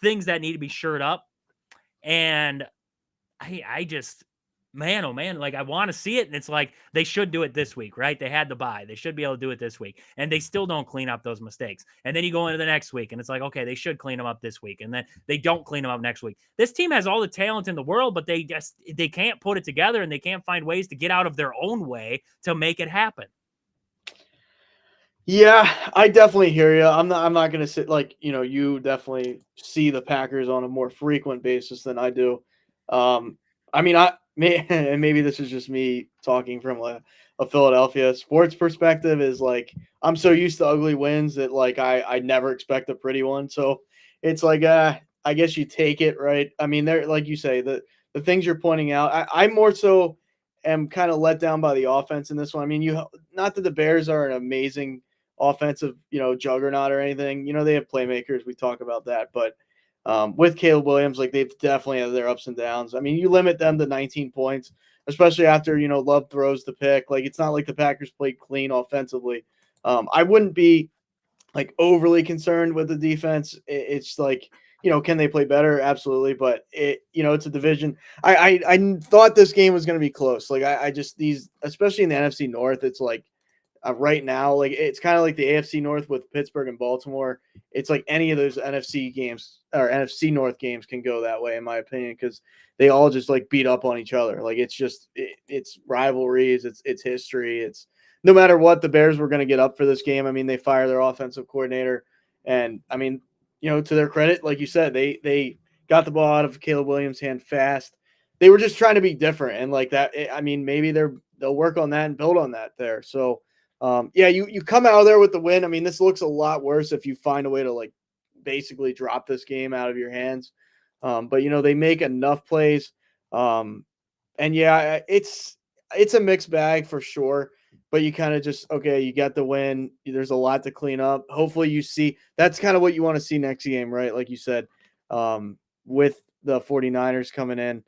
[SPEAKER 1] things that need to be shored up. And I just, man, oh man, like I want to see it. And it's like, they should do it this week, right? They had the bye. They should be able to do it this week. And they still don't clean up those mistakes. And then you go into the next week and it's like, okay, they should clean them up this week. And then they don't clean them up next week. This team has all the talent in the world, but they can't put it together, and they can't find ways to get out of their own way to make it happen.
[SPEAKER 2] Yeah, I definitely hear you. I'm not going to sit like, you definitely see the Packers on a more frequent basis than I do. I mean, and maybe this is just me talking from a Philadelphia sports perspective, is like, I'm so used to ugly wins that like I never expect a pretty one. So it's like, I guess you take it, right? I mean, they're like you say, the things you're pointing out, I more so am kind of let down by the offense in this one. I mean, not that the Bears are an amazing offensive, juggernaut or anything. They have playmakers. We talk about that, but with Caleb Williams, like they've definitely had their ups and downs. I mean, you limit them to 19 points, especially after, Love throws the pick. Like, it's not like the Packers played clean offensively. I wouldn't be like overly concerned with the defense. It's like, can they play better? Absolutely. But it's a division. I thought this game was going to be close. Like I just, especially in the NFC North, it's like, right now, like it's kind of like the AFC North with Pittsburgh and Baltimore. It's like any of those NFC games or NFC North games can go that way, in my opinion, because they all just like beat up on each other. Like it's just it's rivalries, it's history. It's no matter what, the Bears were going to get up for this game. I mean, they fire their offensive coordinator, and I mean, to their credit, like you said, they got the ball out of Caleb Williams' hand fast. They were just trying to be different, and like that. I mean, maybe they'll work on that and build on that there. So. Yeah, you come out of there with the win. I mean, this looks a lot worse if you find a way to like basically drop this game out of your hands. But they make enough plays. And yeah, it's a mixed bag for sure. But you kind of just okay, you got the win. There's a lot to clean up. Hopefully, you see that's kind of what you want to see next game, right? Like you said, with the 49ers coming in.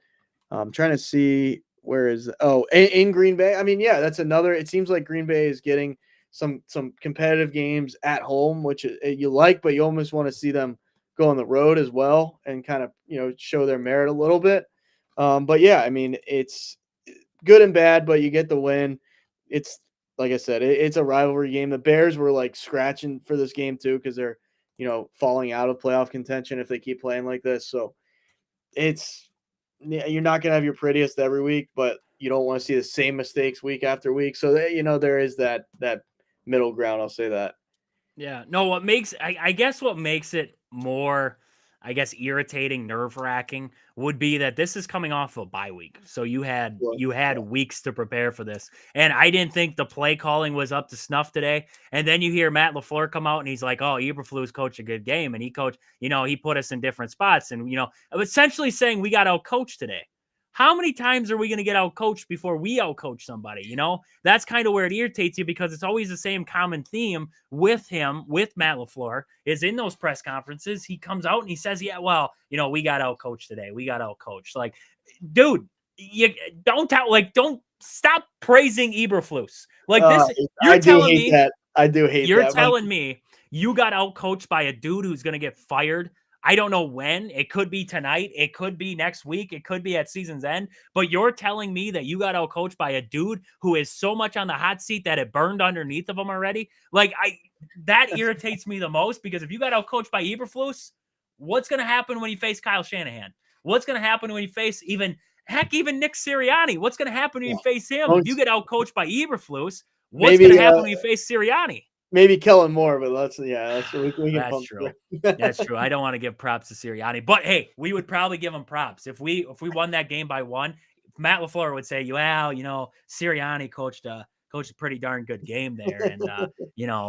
[SPEAKER 2] I'm trying to see where is in Green Bay. I mean, yeah, that's another. It seems like Green Bay is getting some competitive games at home, which you like, but you almost want to see them go on the road as well and kind of show their merit a little bit. But yeah, I mean, it's good and bad, but you get the win. It's like I said, it's a rivalry game. The Bears were like scratching for this game too because they're falling out of playoff contention if they keep playing like this. So it's you're not going to have your prettiest every week, but you don't want to see the same mistakes week after week. So there is that middle ground. I'll say that.
[SPEAKER 1] Yeah. No, what makes I guess what makes it more, I guess, irritating, nerve wracking would be that this is coming off a bye week. So
[SPEAKER 2] Well,
[SPEAKER 1] you had weeks to prepare for this. And I didn't think the play calling was up to snuff today. And then you hear Matt LaFleur come out and he's like, oh, Eberflus coached a good game. And he coached, he put us in different spots. And, essentially saying we got out coached today. How many times are we going to get out coached before we out coach somebody? That's kind of where it irritates you because it's always the same common theme with him, with Matt LaFleur, is in those press conferences. He comes out and he says, yeah, well, we got out coached today. We got out coached. Like, dude, you don't stop praising Eberflus. Like this, you're
[SPEAKER 2] I do
[SPEAKER 1] telling
[SPEAKER 2] hate
[SPEAKER 1] me
[SPEAKER 2] that. I do hate
[SPEAKER 1] you're
[SPEAKER 2] that.
[SPEAKER 1] telling me you got outcoached by a dude who's going to get fired. I don't know when. It could be tonight. It could be next week. It could be at season's end. But you're telling me that you got outcoached by a dude who is so much on the hot seat that it burned underneath of him already. Like that irritates me the most because if you got outcoached by Eberflus, what's going to happen when you face Kyle Shanahan? What's going to happen when you face even Nick Sirianni? What's going to happen when you face him? If you get outcoached by Eberflus, what's going to
[SPEAKER 2] Maybe
[SPEAKER 1] happen when you face Sirianni?
[SPEAKER 2] maybe Kellen Moore, but we can
[SPEAKER 1] That's
[SPEAKER 2] pump
[SPEAKER 1] true.
[SPEAKER 2] through.
[SPEAKER 1] That's true. I don't want to give props to Sirianni, but hey, we would probably give him props if we won that game by one. Matt LaFleur would say, "Well, Sirianni coached a pretty darn good game there, and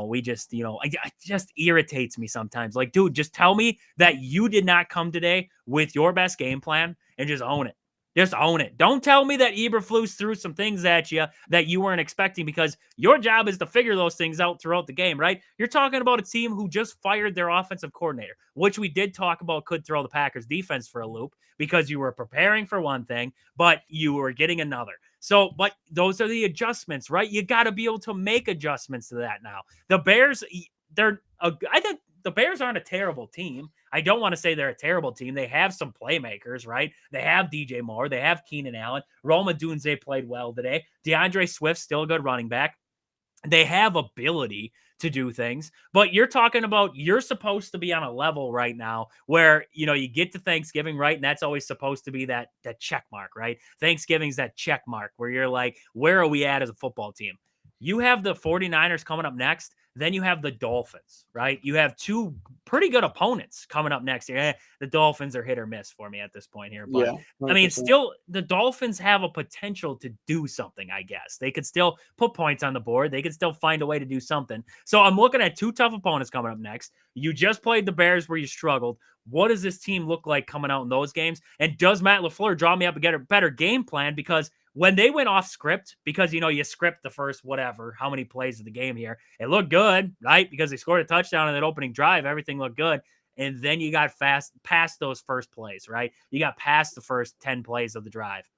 [SPEAKER 1] we just, it just irritates me sometimes. Like, dude, just tell me that you did not come today with your best game plan and just own it." Just own it. Don't tell me that Eberflus threw some things at you that you weren't expecting because your job is to figure those things out throughout the game, right? You're talking about a team who just fired their offensive coordinator, which we did talk about could throw the Packers defense for a loop because you were preparing for one thing, but you were getting another. So, but those are the adjustments, right? You got to be able to make adjustments to that now. The Bears, I think the Bears aren't a terrible team. I don't want to say they're a terrible team. They have some playmakers, right? They have DJ Moore. They have Keenan Allen. Roma Dunze played well today. DeAndre Swift, still a good running back. They have ability to do things, but you're talking about you're supposed to be on a level right now where you get to Thanksgiving, right? And that's always supposed to be that check mark, right? Thanksgiving's that check mark where you're like, where are we at as a football team? You have the 49ers coming up next. Then you have the Dolphins, right? You have two pretty good opponents coming up next year. The Dolphins are hit or miss for me at this point here, but
[SPEAKER 2] Yeah,
[SPEAKER 1] I mean,
[SPEAKER 2] 100%.
[SPEAKER 1] still, the Dolphins have a potential to do something, I guess. They could still put points on the board. They could still find a way to do something. So I'm looking at two tough opponents coming up next. You just played the Bears where you struggled. What does this team look like coming out in those games? And does Matt LaFleur draw me up and get a better game plan? Because when they went off script, because you script the first whatever, how many plays of the game here, it looked good, right? Because they scored a touchdown in that opening drive, everything looked good. And then you got past those first plays, right? You got past the first 10 plays of the drive.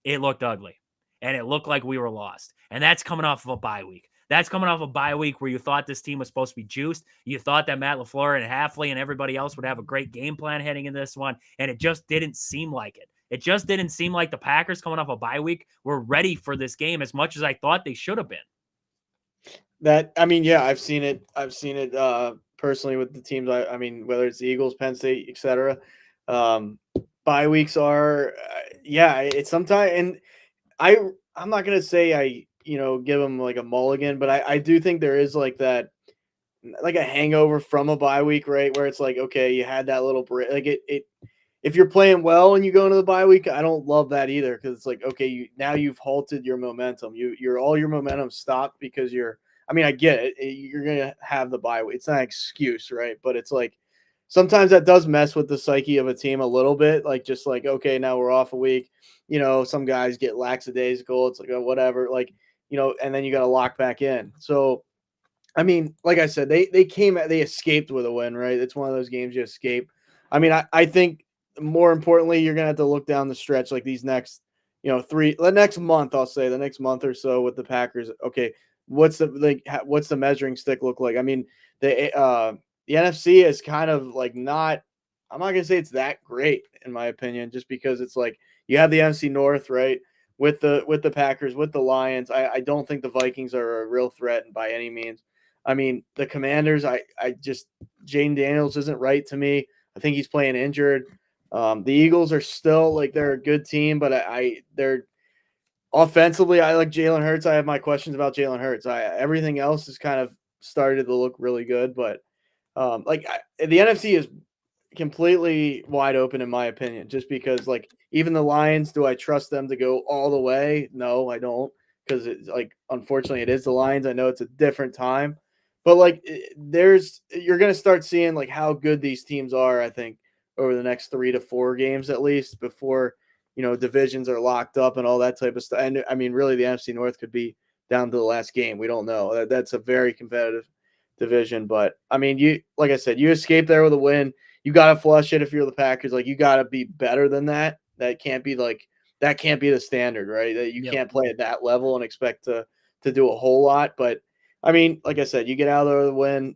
[SPEAKER 1] It looked ugly. And it looked like we were lost. And that's coming off of a bye week. That's coming off a bye week where you thought this team was supposed to be juiced. You thought that Matt LaFleur and Halfley and everybody else would have a great game plan heading into this one. And it just didn't seem like it. It just didn't seem like the Packers coming off a bye week were ready for this game as much as I thought they should have been.
[SPEAKER 2] I mean, yeah, I've seen it. I've seen it personally with the teams. I mean, whether it's the Eagles, Penn State, etc. Bye weeks are, yeah, it's sometimes, and I I'm not gonna say I give them like a mulligan, but I do think there is like that, like a hangover from a bye week, right? Where it's like, okay, you had that little break, like it. If you're playing well and you go into the bye week, I don't love that either because it's like, okay, now you've halted your momentum. You're all your momentum stopped because you're. I mean, I get it. You're gonna have the bye week. It's not an excuse, right? But it's like sometimes that does mess with the psyche of a team a little bit. Like, just like, okay, now we're off a week. Some guys get lackadaisical. It's like, oh, whatever. Like, and then you got to lock back in. So, I mean, like I said, they escaped with a win, right? It's one of those games you escape. I mean, I think more importantly, you're gonna have to look down the stretch like these next, the next month, I'll say the next month or so with the Packers. Okay, what's the measuring stick look like? I mean, the NFC is kind of like not. I'm not gonna say it's that great in my opinion, just because it's like you have the NFC North, right? With the Packers, with the Lions. I don't think the Vikings are a real threat by any means. I mean, the Commanders, I just Jane Daniels isn't right to me. I think he's playing injured. The Eagles are still like they're a good team, but they're offensively. I like Jalen Hurts. I have my questions about Jalen Hurts. Everything else has kind of started to look really good, but the NFC is completely wide open in my opinion, just because like even the Lions, do I trust them to go all the way? No, I don't, because it's like unfortunately it is the Lions. I know it's a different time, but like you're gonna start seeing like how good these teams are, I think, over the next 3 to 4 games at least before divisions are locked up and all that type of stuff. And I mean, really, the NFC North could be down to the last game. We don't know. That's a very competitive division, but I mean, like I said, you escape there with a win. You got to flush it if you're the Packers. Like, you got to be better than that. That can't be the standard, right? That you
[SPEAKER 1] Yep.
[SPEAKER 2] can't play at that level and expect to do a whole lot. But I mean, like I said, you get out there with a win.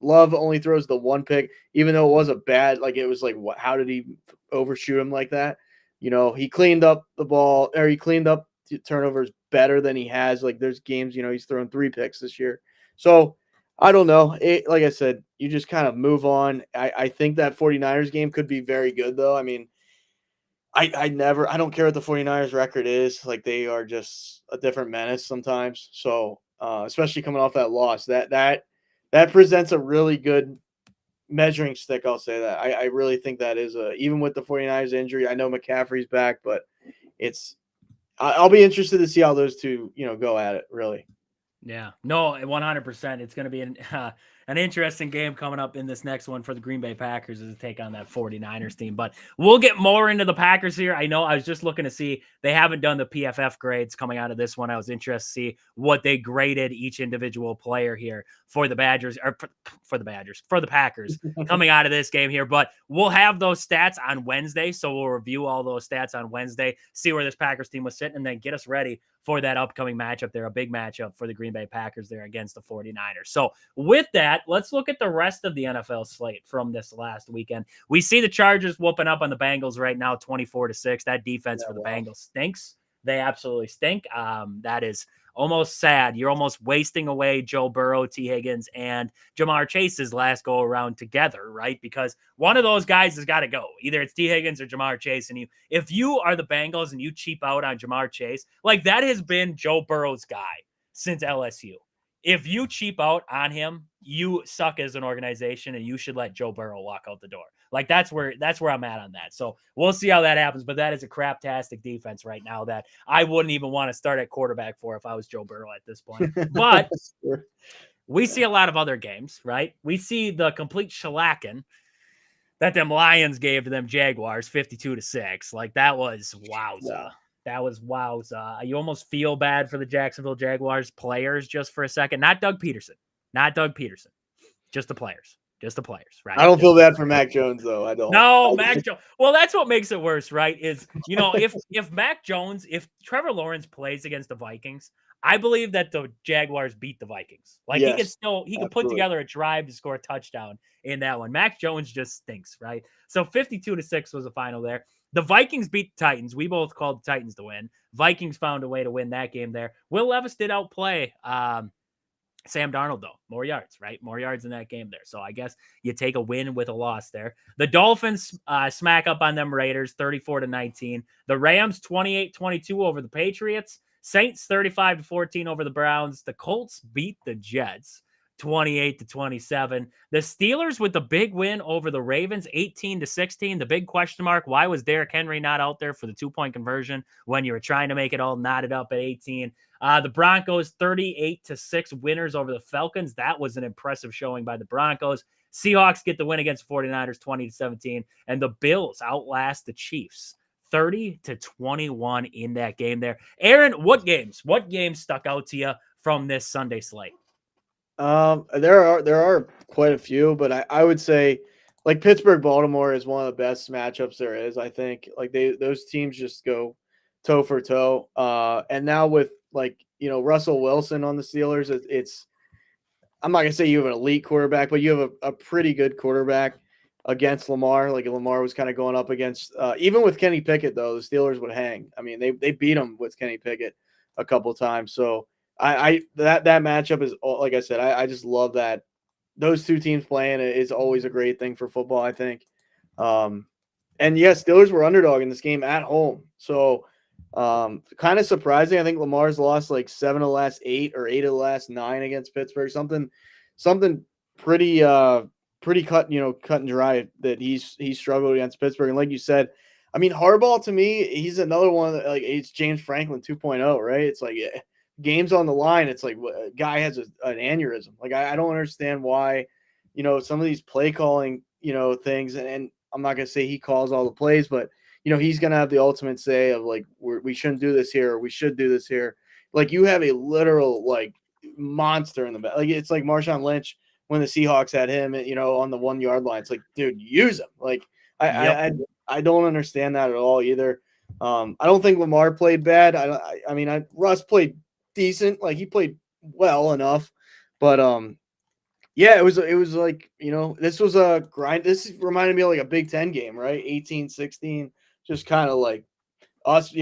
[SPEAKER 2] Love only throws the one pick, even though it was a bad. Like, it was like, what? How did he overshoot him like that? He cleaned up the ball, or he cleaned up turnovers better than he has. Like, there's games, he's thrown 3 picks this year. So I don't know. Like I said, you just kind of move on. I think that 49ers game could be very good, though. I mean, I don't care what the 49ers record is. Like, they are just a different menace sometimes. So, especially coming off that loss, that presents a really good measuring stick. I'll say that. I really think that is even with the 49ers injury. I know McCaffrey's back, but I'll be interested to see how those two, go at it, really.
[SPEAKER 1] Yeah, no, 100%. It's going to be an interesting game coming up in this next one for the Green Bay Packers as to take on that 49ers team. But we'll get more into the Packers here. I know I was just looking to see, they haven't done the PFF grades coming out of this one. I was interested to see what they graded each individual player here for the Badgers, or for the Packers coming out of this game here. But we'll have those stats on Wednesday. So we'll review all those stats on Wednesday, see where this Packers team was sitting, and then get us ready for that upcoming matchup there, a big matchup for the Green Bay Packers there against the 49ers. So with that, let's look at the rest of the NFL slate from this last weekend. We see the Chargers whooping up on the Bengals right now, 24-6. That defense for the Bengals stinks. They absolutely stink. That is almost sad. You're almost wasting away Joe Burrow, T. Higgins, and Jamar Chase's last go around together, right? Because one of those guys has got to go. Either it's T. Higgins or Jamar Chase. And if you are the Bengals and you cheap out on Jamar Chase, like, that has been Joe Burrow's guy since LSU. If you cheap out on him, you suck as an organization, and you should let Joe Burrow walk out the door. Like, that's where I'm at on that. So we'll see how that happens. But that is a craptastic defense right now that I wouldn't even want to start at quarterback for if I was Joe Burrow at this point. But we see a lot of other games, right? We see the complete shellacking that them Lions gave to them Jaguars, 52-6. Like, that was wowza.
[SPEAKER 2] Yeah.
[SPEAKER 1] That was wowza. You almost feel bad for the Jacksonville Jaguars players just for a second. Not Doug Peterson. Just the players. Right?
[SPEAKER 2] I don't feel bad for Mac Jones, though. I don't.
[SPEAKER 1] No, Mac Jones. Well, that's what makes it worse, right? Is, if Mac Jones, if Trevor Lawrence plays against the Vikings, I believe that the Jaguars beat the Vikings. Like, he
[SPEAKER 2] Yes,
[SPEAKER 1] could put
[SPEAKER 2] absolutely.
[SPEAKER 1] together a drive to score a touchdown in that one. Mac Jones just stinks, right? So 52-6 was the final there. The Vikings beat the Titans. We both called the Titans to win. Vikings found a way to win that game there. Will Levis did outplay Sam Darnold, though. More yards, right? More yards in that game there. So I guess you take a win with a loss there. The Dolphins smack up on them Raiders, 34-19. The Rams, 28-22 over the Patriots. Saints, 35-14 over the Browns. The Colts beat the Jets, 28-27. The Steelers with the big win over the Ravens, 18-16. The big question mark, why was Derrick Henry not out there for the 2-point conversion when you were trying to make it all knotted up at 18? The Broncos, 38-6 winners over the Falcons. That was an impressive showing by the Broncos. Seahawks get the win against 49ers 20-17, and the Bills outlast the Chiefs 30-21 in that game there. Aaron, what games stuck out to you from this Sunday slate?
[SPEAKER 2] There are quite a few, but I would say like Pittsburgh Baltimore is one of the best matchups there is. I think like those teams just go toe for toe. And now with like Russell Wilson on the Steelers, it's I'm not gonna say you have an elite quarterback, but you have a pretty good quarterback against Lamar. Like Lamar was kind of going up against even with Kenny Pickett though, the Steelers would hang. I mean, they beat him with Kenny Pickett a couple times. So I that matchup is like I said, I just love that those two teams playing is always a great thing for football, I think. Um, and yes, Steelers were underdog in this game at home. So kind of surprising. I think Lamar's lost like 7 of the last 8 or 8 of the last 9 against Pittsburgh. Something pretty pretty cut and dry that he's struggled against Pittsburgh. And like you said, I mean Harbaugh to me, he's another one that like it's James Franklin 2.0, right? It's like games on the line. It's like a guy has an aneurysm. Like I don't understand why, some of these play calling, things. And I'm not gonna say he calls all the plays, but he's gonna have the ultimate say of like we shouldn't do this here, or we should do this here. Like you have a literal like monster in the back. Like it's like Marshawn Lynch when the Seahawks had him, on the 1 yard line. It's like, dude, use him. Like I don't understand that at all either. I don't think Lamar played bad. I mean, Russ played decent. Like he played well enough, but yeah, it was like, this was a grind. This reminded me of like a Big Ten game, right? 18-16, just kind of like us,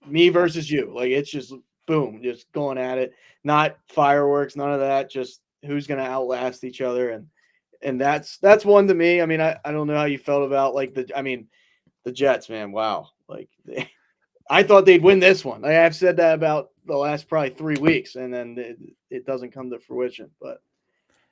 [SPEAKER 2] me versus you. Like it's just boom, just going at it. Not fireworks, none of that. Just who's gonna outlast each other, and that's one to me. I mean, I don't know how you felt about like the Jets, man. Wow, like I thought they'd win this one. Like, I've said that about the last probably 3 weeks, and then it doesn't come to fruition. But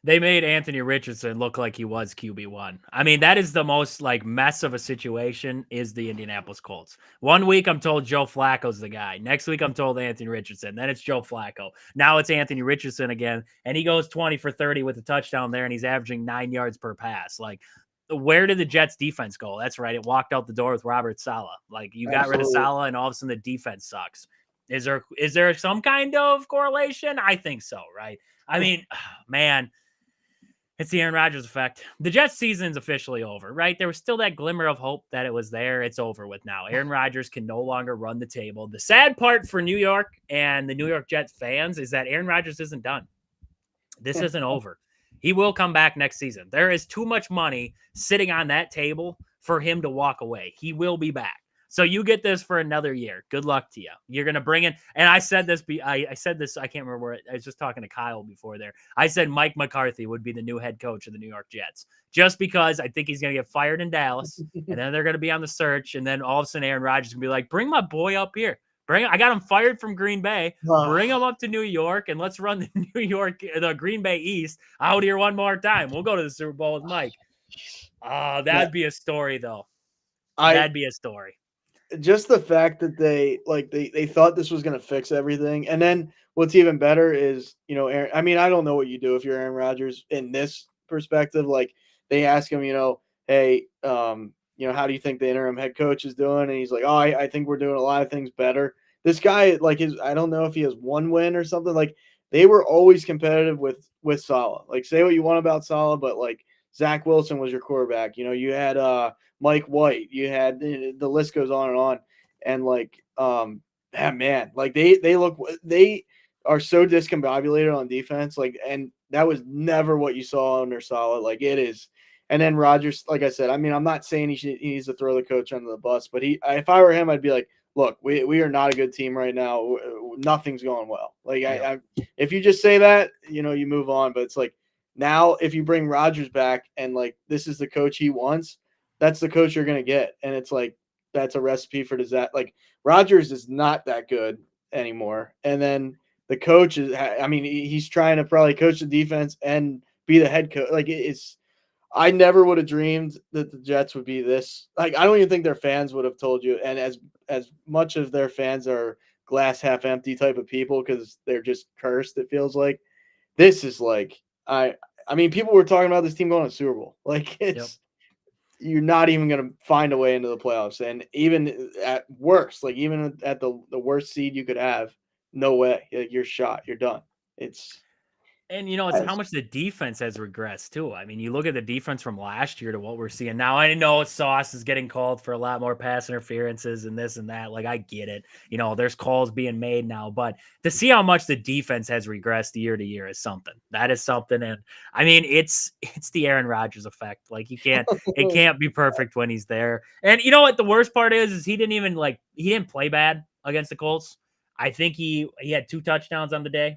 [SPEAKER 1] They made Anthony Richardson look like he was QB1. I mean, that is the most like mess of a situation is the Indianapolis Colts. 1 week I'm told Joe Flacco's the guy. Next week I'm told Anthony Richardson. Then it's Joe Flacco. Now it's Anthony Richardson again, and he goes 20 for 30 with a touchdown there, and he's averaging 9 yards per pass. Like, where did the Jets defense go? That's right. It walked out the door with Robert Saleh. Like you got rid of Saleh, and all of a sudden the defense sucks. Is there some kind of correlation? I think so, right? I mean, man, it's the Aaron Rodgers effect. The Jets season's officially over, right? There was still that glimmer of hope that it was there. It's over with now. Aaron Rodgers can no longer run the table. The sad part for New York and the New York Jets fans is that Aaron Rodgers isn't done. This isn't over. He will come back next season. There is too much money sitting on that table for him to walk away. He will be back. So you get this for another year. Good luck to you. You're going to bring in, and I said this, I said this, I can't remember where, I was just talking to Kyle before there. I said Mike McCarthy would be the new head coach of the New York Jets, just because I think he's going to get fired in Dallas, and then they're going to be on the search, and then all of a sudden Aaron Rodgers is going to be like, bring my boy up here. I got him fired from Green Bay. Bring him up to New York, and let's run the Green Bay East out here one more time. We'll go to the Super Bowl with Mike. That'd be a story, though. That'd be a story.
[SPEAKER 2] Just the fact that they thought this was going to fix everything. And then what's even better is, Aaron, I mean, I don't know what you do if you're Aaron Rodgers in this perspective. Like they ask him, hey, how do you think the interim head coach is doing? And he's like, oh, I think we're doing a lot of things better. This guy, like I don't know if he has one win or something. Like they were always competitive with Saleh. Like say what you want about Saleh, but like Zach Wilson was your quarterback. You had Mike White. You had the list goes on, and like man, like they are so discombobulated on defense. Like, and that was never what you saw under Saleh. Like it is. And then Rodgers, like I said, I mean, I'm not saying he needs to throw the coach under the bus, but if I were him, I'd be like, look, we are not a good team right now. Nothing's going well. Like if you just say that, you move on. But it's like now if you bring Rodgers back and like this is the coach he wants, that's the coach you're gonna get. And it's like that's a recipe for disaster. Like Rodgers is not that good anymore. And then the coach is, I mean, he's trying to probably coach the defense and be the head coach. Like it's. I never would have dreamed that the Jets would be this. Like, I don't even think their fans would have told you. And as much of their fans are glass half empty type of people because they're just cursed, it feels like this is like I mean, people were talking about this team going to Super Bowl. Like
[SPEAKER 1] Yep.
[SPEAKER 2] you're not even going to find a way into the playoffs, and even at worst, like even at the worst seed you could have, no way. Like, you're shot. You're done. It's
[SPEAKER 1] And, it's how much the defense has regressed, too. I mean, you look at the defense from last year to what we're seeing now. I know Sauce is getting called for a lot more pass interferences and this and that. Like, I get it. There's calls being made now. But to see how much the defense has regressed year to year is something. That is something. And, I mean, it's the Aaron Rodgers effect. Like, it can't be perfect when he's there. And you know what the worst part is he didn't play bad against the Colts. I think he had 2 touchdowns on the day.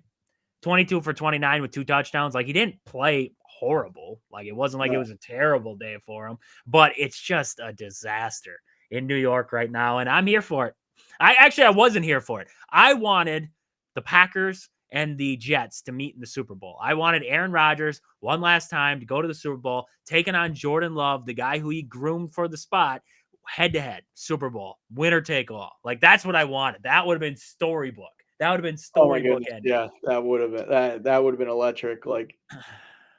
[SPEAKER 1] 22 for 29 with 2 touchdowns. Like, he didn't play horrible. Like, it wasn't like it
[SPEAKER 2] no.
[SPEAKER 1] was a terrible day for him, but it's just a disaster in New York right now. And I'm here for it. I wasn't here for it. I wanted the Packers and the Jets to meet in the Super Bowl. I wanted Aaron Rodgers one last time to go to the Super Bowl, taking on Jordan Love, the guy who he groomed for the spot, head to head, Super Bowl, winner take all. Like, that's what I wanted. That would have been storybook. That would have been
[SPEAKER 2] Oh my
[SPEAKER 1] storybook
[SPEAKER 2] goodness.
[SPEAKER 1] ending.
[SPEAKER 2] Yeah, that would have been that would have been electric. Like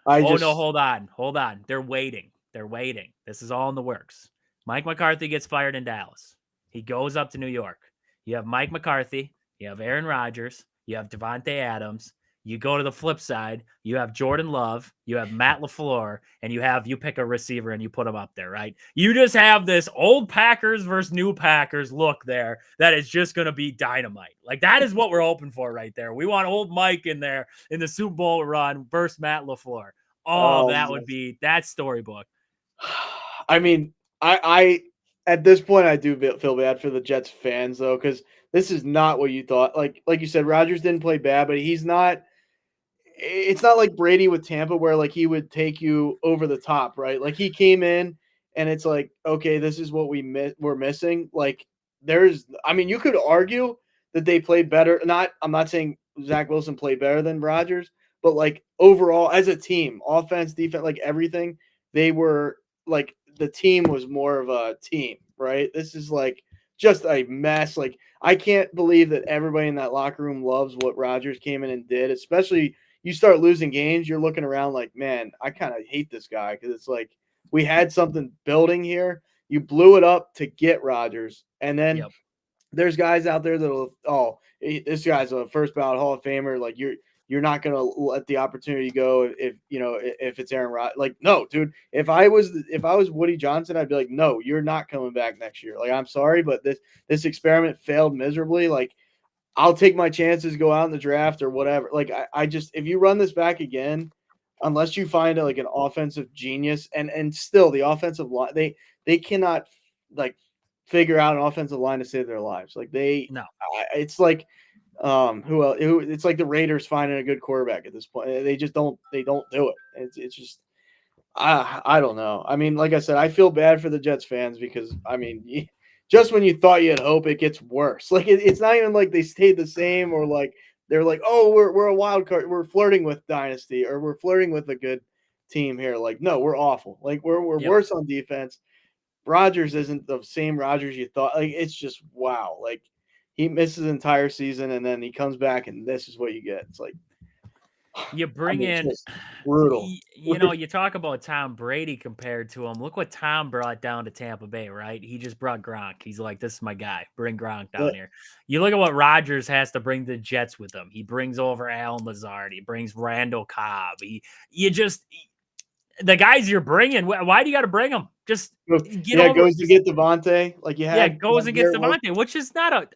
[SPEAKER 2] I
[SPEAKER 1] Oh, no,
[SPEAKER 2] just
[SPEAKER 1] hold on. Hold on. They're waiting. They're waiting. This is all in the works. Mike McCarthy gets fired in Dallas. He goes up to New York. You have Mike McCarthy. You have Aaron Rodgers. You have Devontae Adams. You go to the flip side. You have Jordan Love. You have Matt LaFleur. And you pick a receiver and you put him up there, right? You just have this old Packers versus new Packers look there that is just going to be dynamite. Like, that is what we're hoping for right there. We want old Mike in there in the Super Bowl run versus Matt LaFleur. Oh,
[SPEAKER 2] oh
[SPEAKER 1] that
[SPEAKER 2] my.
[SPEAKER 1] would be that storybook.
[SPEAKER 2] I mean, I at this point I do feel bad for the Jets fans though, because this is not what you thought. Like you said, Rodgers didn't play bad, but he's not. It's not like Brady with Tampa where like he would take you over the top, right? Like he came in and it's like, okay, this is what we're missing. Like I mean, you could argue that they played better. I'm not saying Zach Wilson played better than Rodgers, but like overall as a team, offense, defense, like everything, they were like the team was more of a team, right? This is like just a mess. Like I can't believe that everybody in that locker room loves what Rodgers came in and did, especially you start losing games, you're looking around like, man, I kind of hate this guy because it's like we had something building here. You blew it up to get Rodgers, and then
[SPEAKER 1] Yep.
[SPEAKER 2] there's guys out there that'll, this guy's a first ballot Hall of Famer. Like you're not gonna let the opportunity go if it's Aaron Rodgers. Like no, dude. If I was Woody Johnson, I'd be like, no, you're not coming back next year. Like I'm sorry, but this experiment failed miserably. Like I'll take my chances, go out in the draft or whatever. Like I just if you run this back again, unless you find like an offensive genius and still the offensive line they cannot like figure out an offensive line to save their lives. Like
[SPEAKER 1] No.
[SPEAKER 2] it's like it's like the Raiders finding a good quarterback at this point. They just don't do it. It's just I don't know. I mean, like I said, I feel bad for the Jets fans because I mean, just when you thought you had hope, it gets worse. Like it's not even like they stayed the same or like they're like, oh, we're a wild card. We're flirting with dynasty or we're flirting with a good team here. Like no, we're awful. Like we're
[SPEAKER 1] Yep.
[SPEAKER 2] worse on defense. Rodgers isn't the same Rodgers you thought. Like it's just wow. Like he misses an entire season and then he comes back and this is what you get. It's like
[SPEAKER 1] You
[SPEAKER 2] I
[SPEAKER 1] bring
[SPEAKER 2] mean, it's
[SPEAKER 1] in,
[SPEAKER 2] just brutal.
[SPEAKER 1] you talk about Tom Brady compared to him. Look what Tom brought down to Tampa Bay, right? He just brought Gronk. He's like, this is my guy. Bring Gronk down here. You look at what Rodgers has to bring the Jets with him. He brings over Alan Lazard. He brings Randall Cobb. The guys you're bringing, why do you got to bring them? Just get
[SPEAKER 2] Yeah,
[SPEAKER 1] over.
[SPEAKER 2] goes to get Devontae. Like you
[SPEAKER 1] Goes
[SPEAKER 2] had
[SPEAKER 1] and gets
[SPEAKER 2] Garrett Wilson.
[SPEAKER 1] Devontae, which is not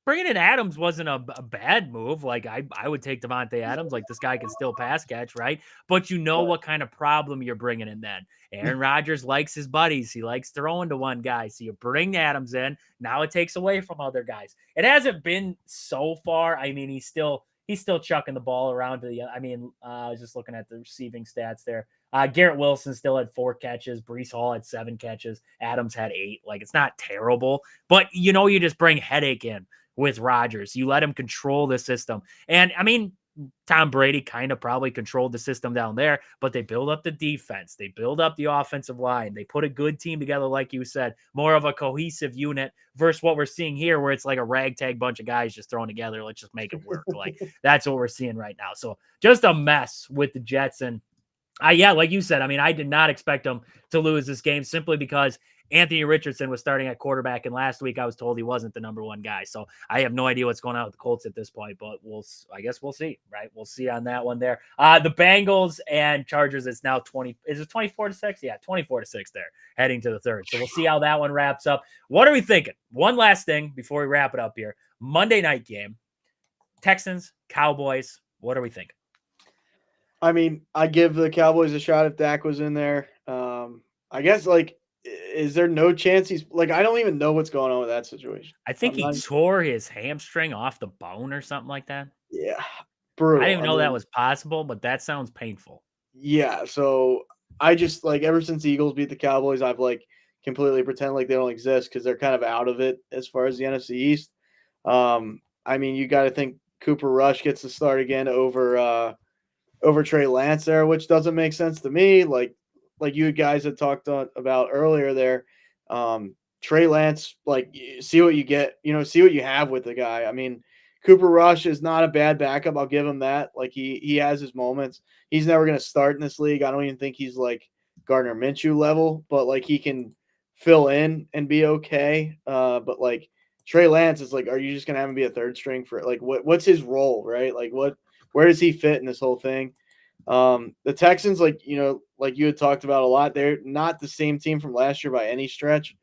[SPEAKER 1] bringing in Adams wasn't a bad move. Like I would take Devontae Adams. Like this guy can still pass catch, right? But you know what kind of problem you're bringing in then. Aaron Rodgers likes his buddies. He likes throwing to one guy. So you bring Adams in. Now it takes away from other guys. It hasn't been so far. I mean, he's still chucking the ball around to the. I mean, I was just looking at the receiving stats there. Garrett Wilson still had 4 catches. Breece Hall had 7 catches. Adams had 8. Like, it's not terrible, but you just bring headache in with Rodgers. You let him control the system. And I mean, Tom Brady kind of probably controlled the system down there, but they build up the defense. They build up the offensive line. They put a good team together, like you said, more of a cohesive unit versus what we're seeing here, where it's like a ragtag bunch of guys just thrown together. Let's just make it work. Like, that's what we're seeing right now. So just a mess with the Jets. And Yeah, like you said, I mean, I did not expect them to lose this game simply because Anthony Richardson was starting at quarterback, and last week I was told he wasn't the number one guy. So I have no idea what's going on with the Colts at this point, but I guess we'll see, right? We'll see on that one there. The Bengals and Chargers, it's now 20. Is it 24-6? Yeah, 24-6 there, heading to the third. So we'll see how that one wraps up. What are we thinking? One last thing before we wrap it up here. Monday night game, Texans, Cowboys. What are we thinking?
[SPEAKER 2] I mean, I give the Cowboys a shot if Dak was in there. I guess is there no chance he's like? I don't even know what's going on with that situation.
[SPEAKER 1] I think
[SPEAKER 2] I'm
[SPEAKER 1] he
[SPEAKER 2] not.
[SPEAKER 1] tore his hamstring off the bone or something like that.
[SPEAKER 2] Yeah,
[SPEAKER 1] I didn't
[SPEAKER 2] brutal.
[SPEAKER 1] even
[SPEAKER 2] I
[SPEAKER 1] know that
[SPEAKER 2] mean,
[SPEAKER 1] was possible, but that sounds painful.
[SPEAKER 2] yeah. So I just like ever since the Eagles beat the Cowboys, I've like completely pretend like they don't exist because they're kind of out of it as far as the NFC East. I mean, you got to think Cooper Rush gets to start again over Trey Lance there, which doesn't make sense to me. Like you guys had talked about earlier there, Trey Lance, like see what you get, see what you have with the guy. I mean, Cooper Rush is not a bad backup. I'll give him that. Like he has his moments. He's never going to start in this league. I don't even think he's like Gardner Minshew level, but like he can fill in and be okay. But like Trey Lance is like, are you just going to have him be a third string for like what's his role, right? Like where does he fit in this whole thing? The Texans, like like you had talked about a lot, they're not the same team from last year by any stretch.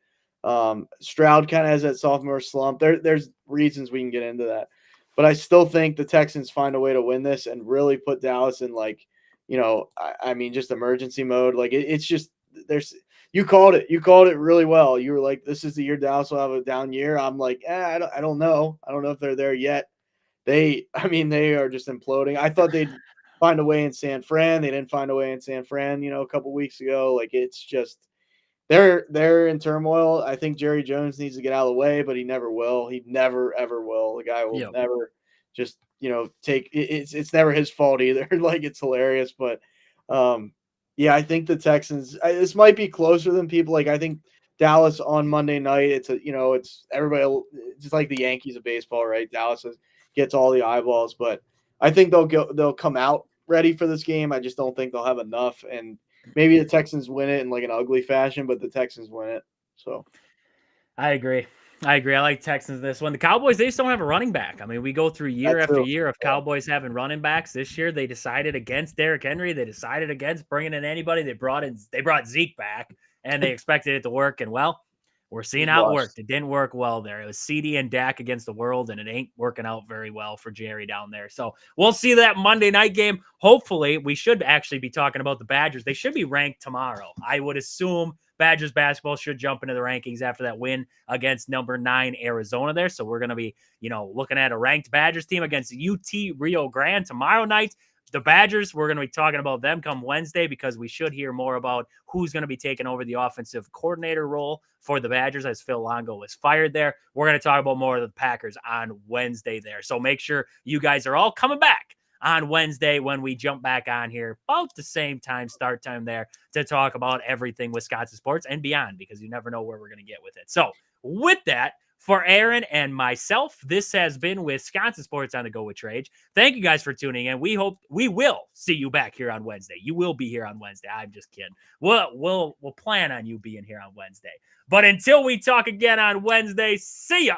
[SPEAKER 2] Stroud kind of has that sophomore slump. There's reasons we can get into that, but I still think the Texans find a way to win this and really put Dallas in I mean, just emergency mode. Like it's just there's you called it. You called it really well. You were like, this is the year Dallas will have a down year. I'm like, I don't know. I don't know if they're there yet. I mean, they are just imploding. I thought they'd find a way in San Fran. They didn't find a way in San Fran, a couple weeks ago. Like it's just they're in turmoil. I think Jerry Jones needs to get out of the way, but he never will. He never ever will. The guy will
[SPEAKER 1] Yep.
[SPEAKER 2] never just take it's never his fault either. Like it's hilarious, but yeah, I think the Texans. This might be closer than people like. I think Dallas on Monday night. It's everybody. It's just like the Yankees of baseball, right? Dallas gets all the eyeballs, but I think they'll come out ready for this game. I just don't think they'll have enough, and maybe the Texans win it in like an ugly fashion, but the Texans win it. So
[SPEAKER 1] I agree. I agree. I like Texans this one. The Cowboys, they just don't have a running back. I mean, we go through year
[SPEAKER 2] that
[SPEAKER 1] after
[SPEAKER 2] too.
[SPEAKER 1] year of
[SPEAKER 2] Yeah.
[SPEAKER 1] Cowboys having running backs. This year, they decided against Derrick Henry. They decided against bringing in anybody. They brought Zeke back, and they expected it to work. And well, we're seeing
[SPEAKER 2] Just
[SPEAKER 1] how it
[SPEAKER 2] bust.
[SPEAKER 1] worked. It didn't work well there. It was CD and Dak against the world, and it ain't working out very well for Jerry down there. So we'll see that Monday night game. Hopefully, we should actually be talking about the Badgers. They should be ranked tomorrow. I would assume Badgers basketball should jump into the rankings after that win against number 9 Arizona there. So we're going to be, looking at a ranked Badgers team against UT Rio Grande tomorrow night. The Badgers, we're going to be talking about them come Wednesday because we should hear more about who's going to be taking over the offensive coordinator role for the Badgers as Phil Longo was fired there. We're going to talk about more of the Packers on Wednesday there. So make sure you guys are all coming back on Wednesday when we jump back on here about the same time, start time there, to talk about everything Wisconsin sports and beyond, because you never know where we're going to get with it. So with that, for Aaron and myself, this has been Wisconsin Sports on the Go with Trage. Thank you guys for tuning in. We will see you back here on Wednesday. You will be here on Wednesday. I'm just kidding. We'll plan on you being here on Wednesday. But until we talk again on Wednesday, see ya.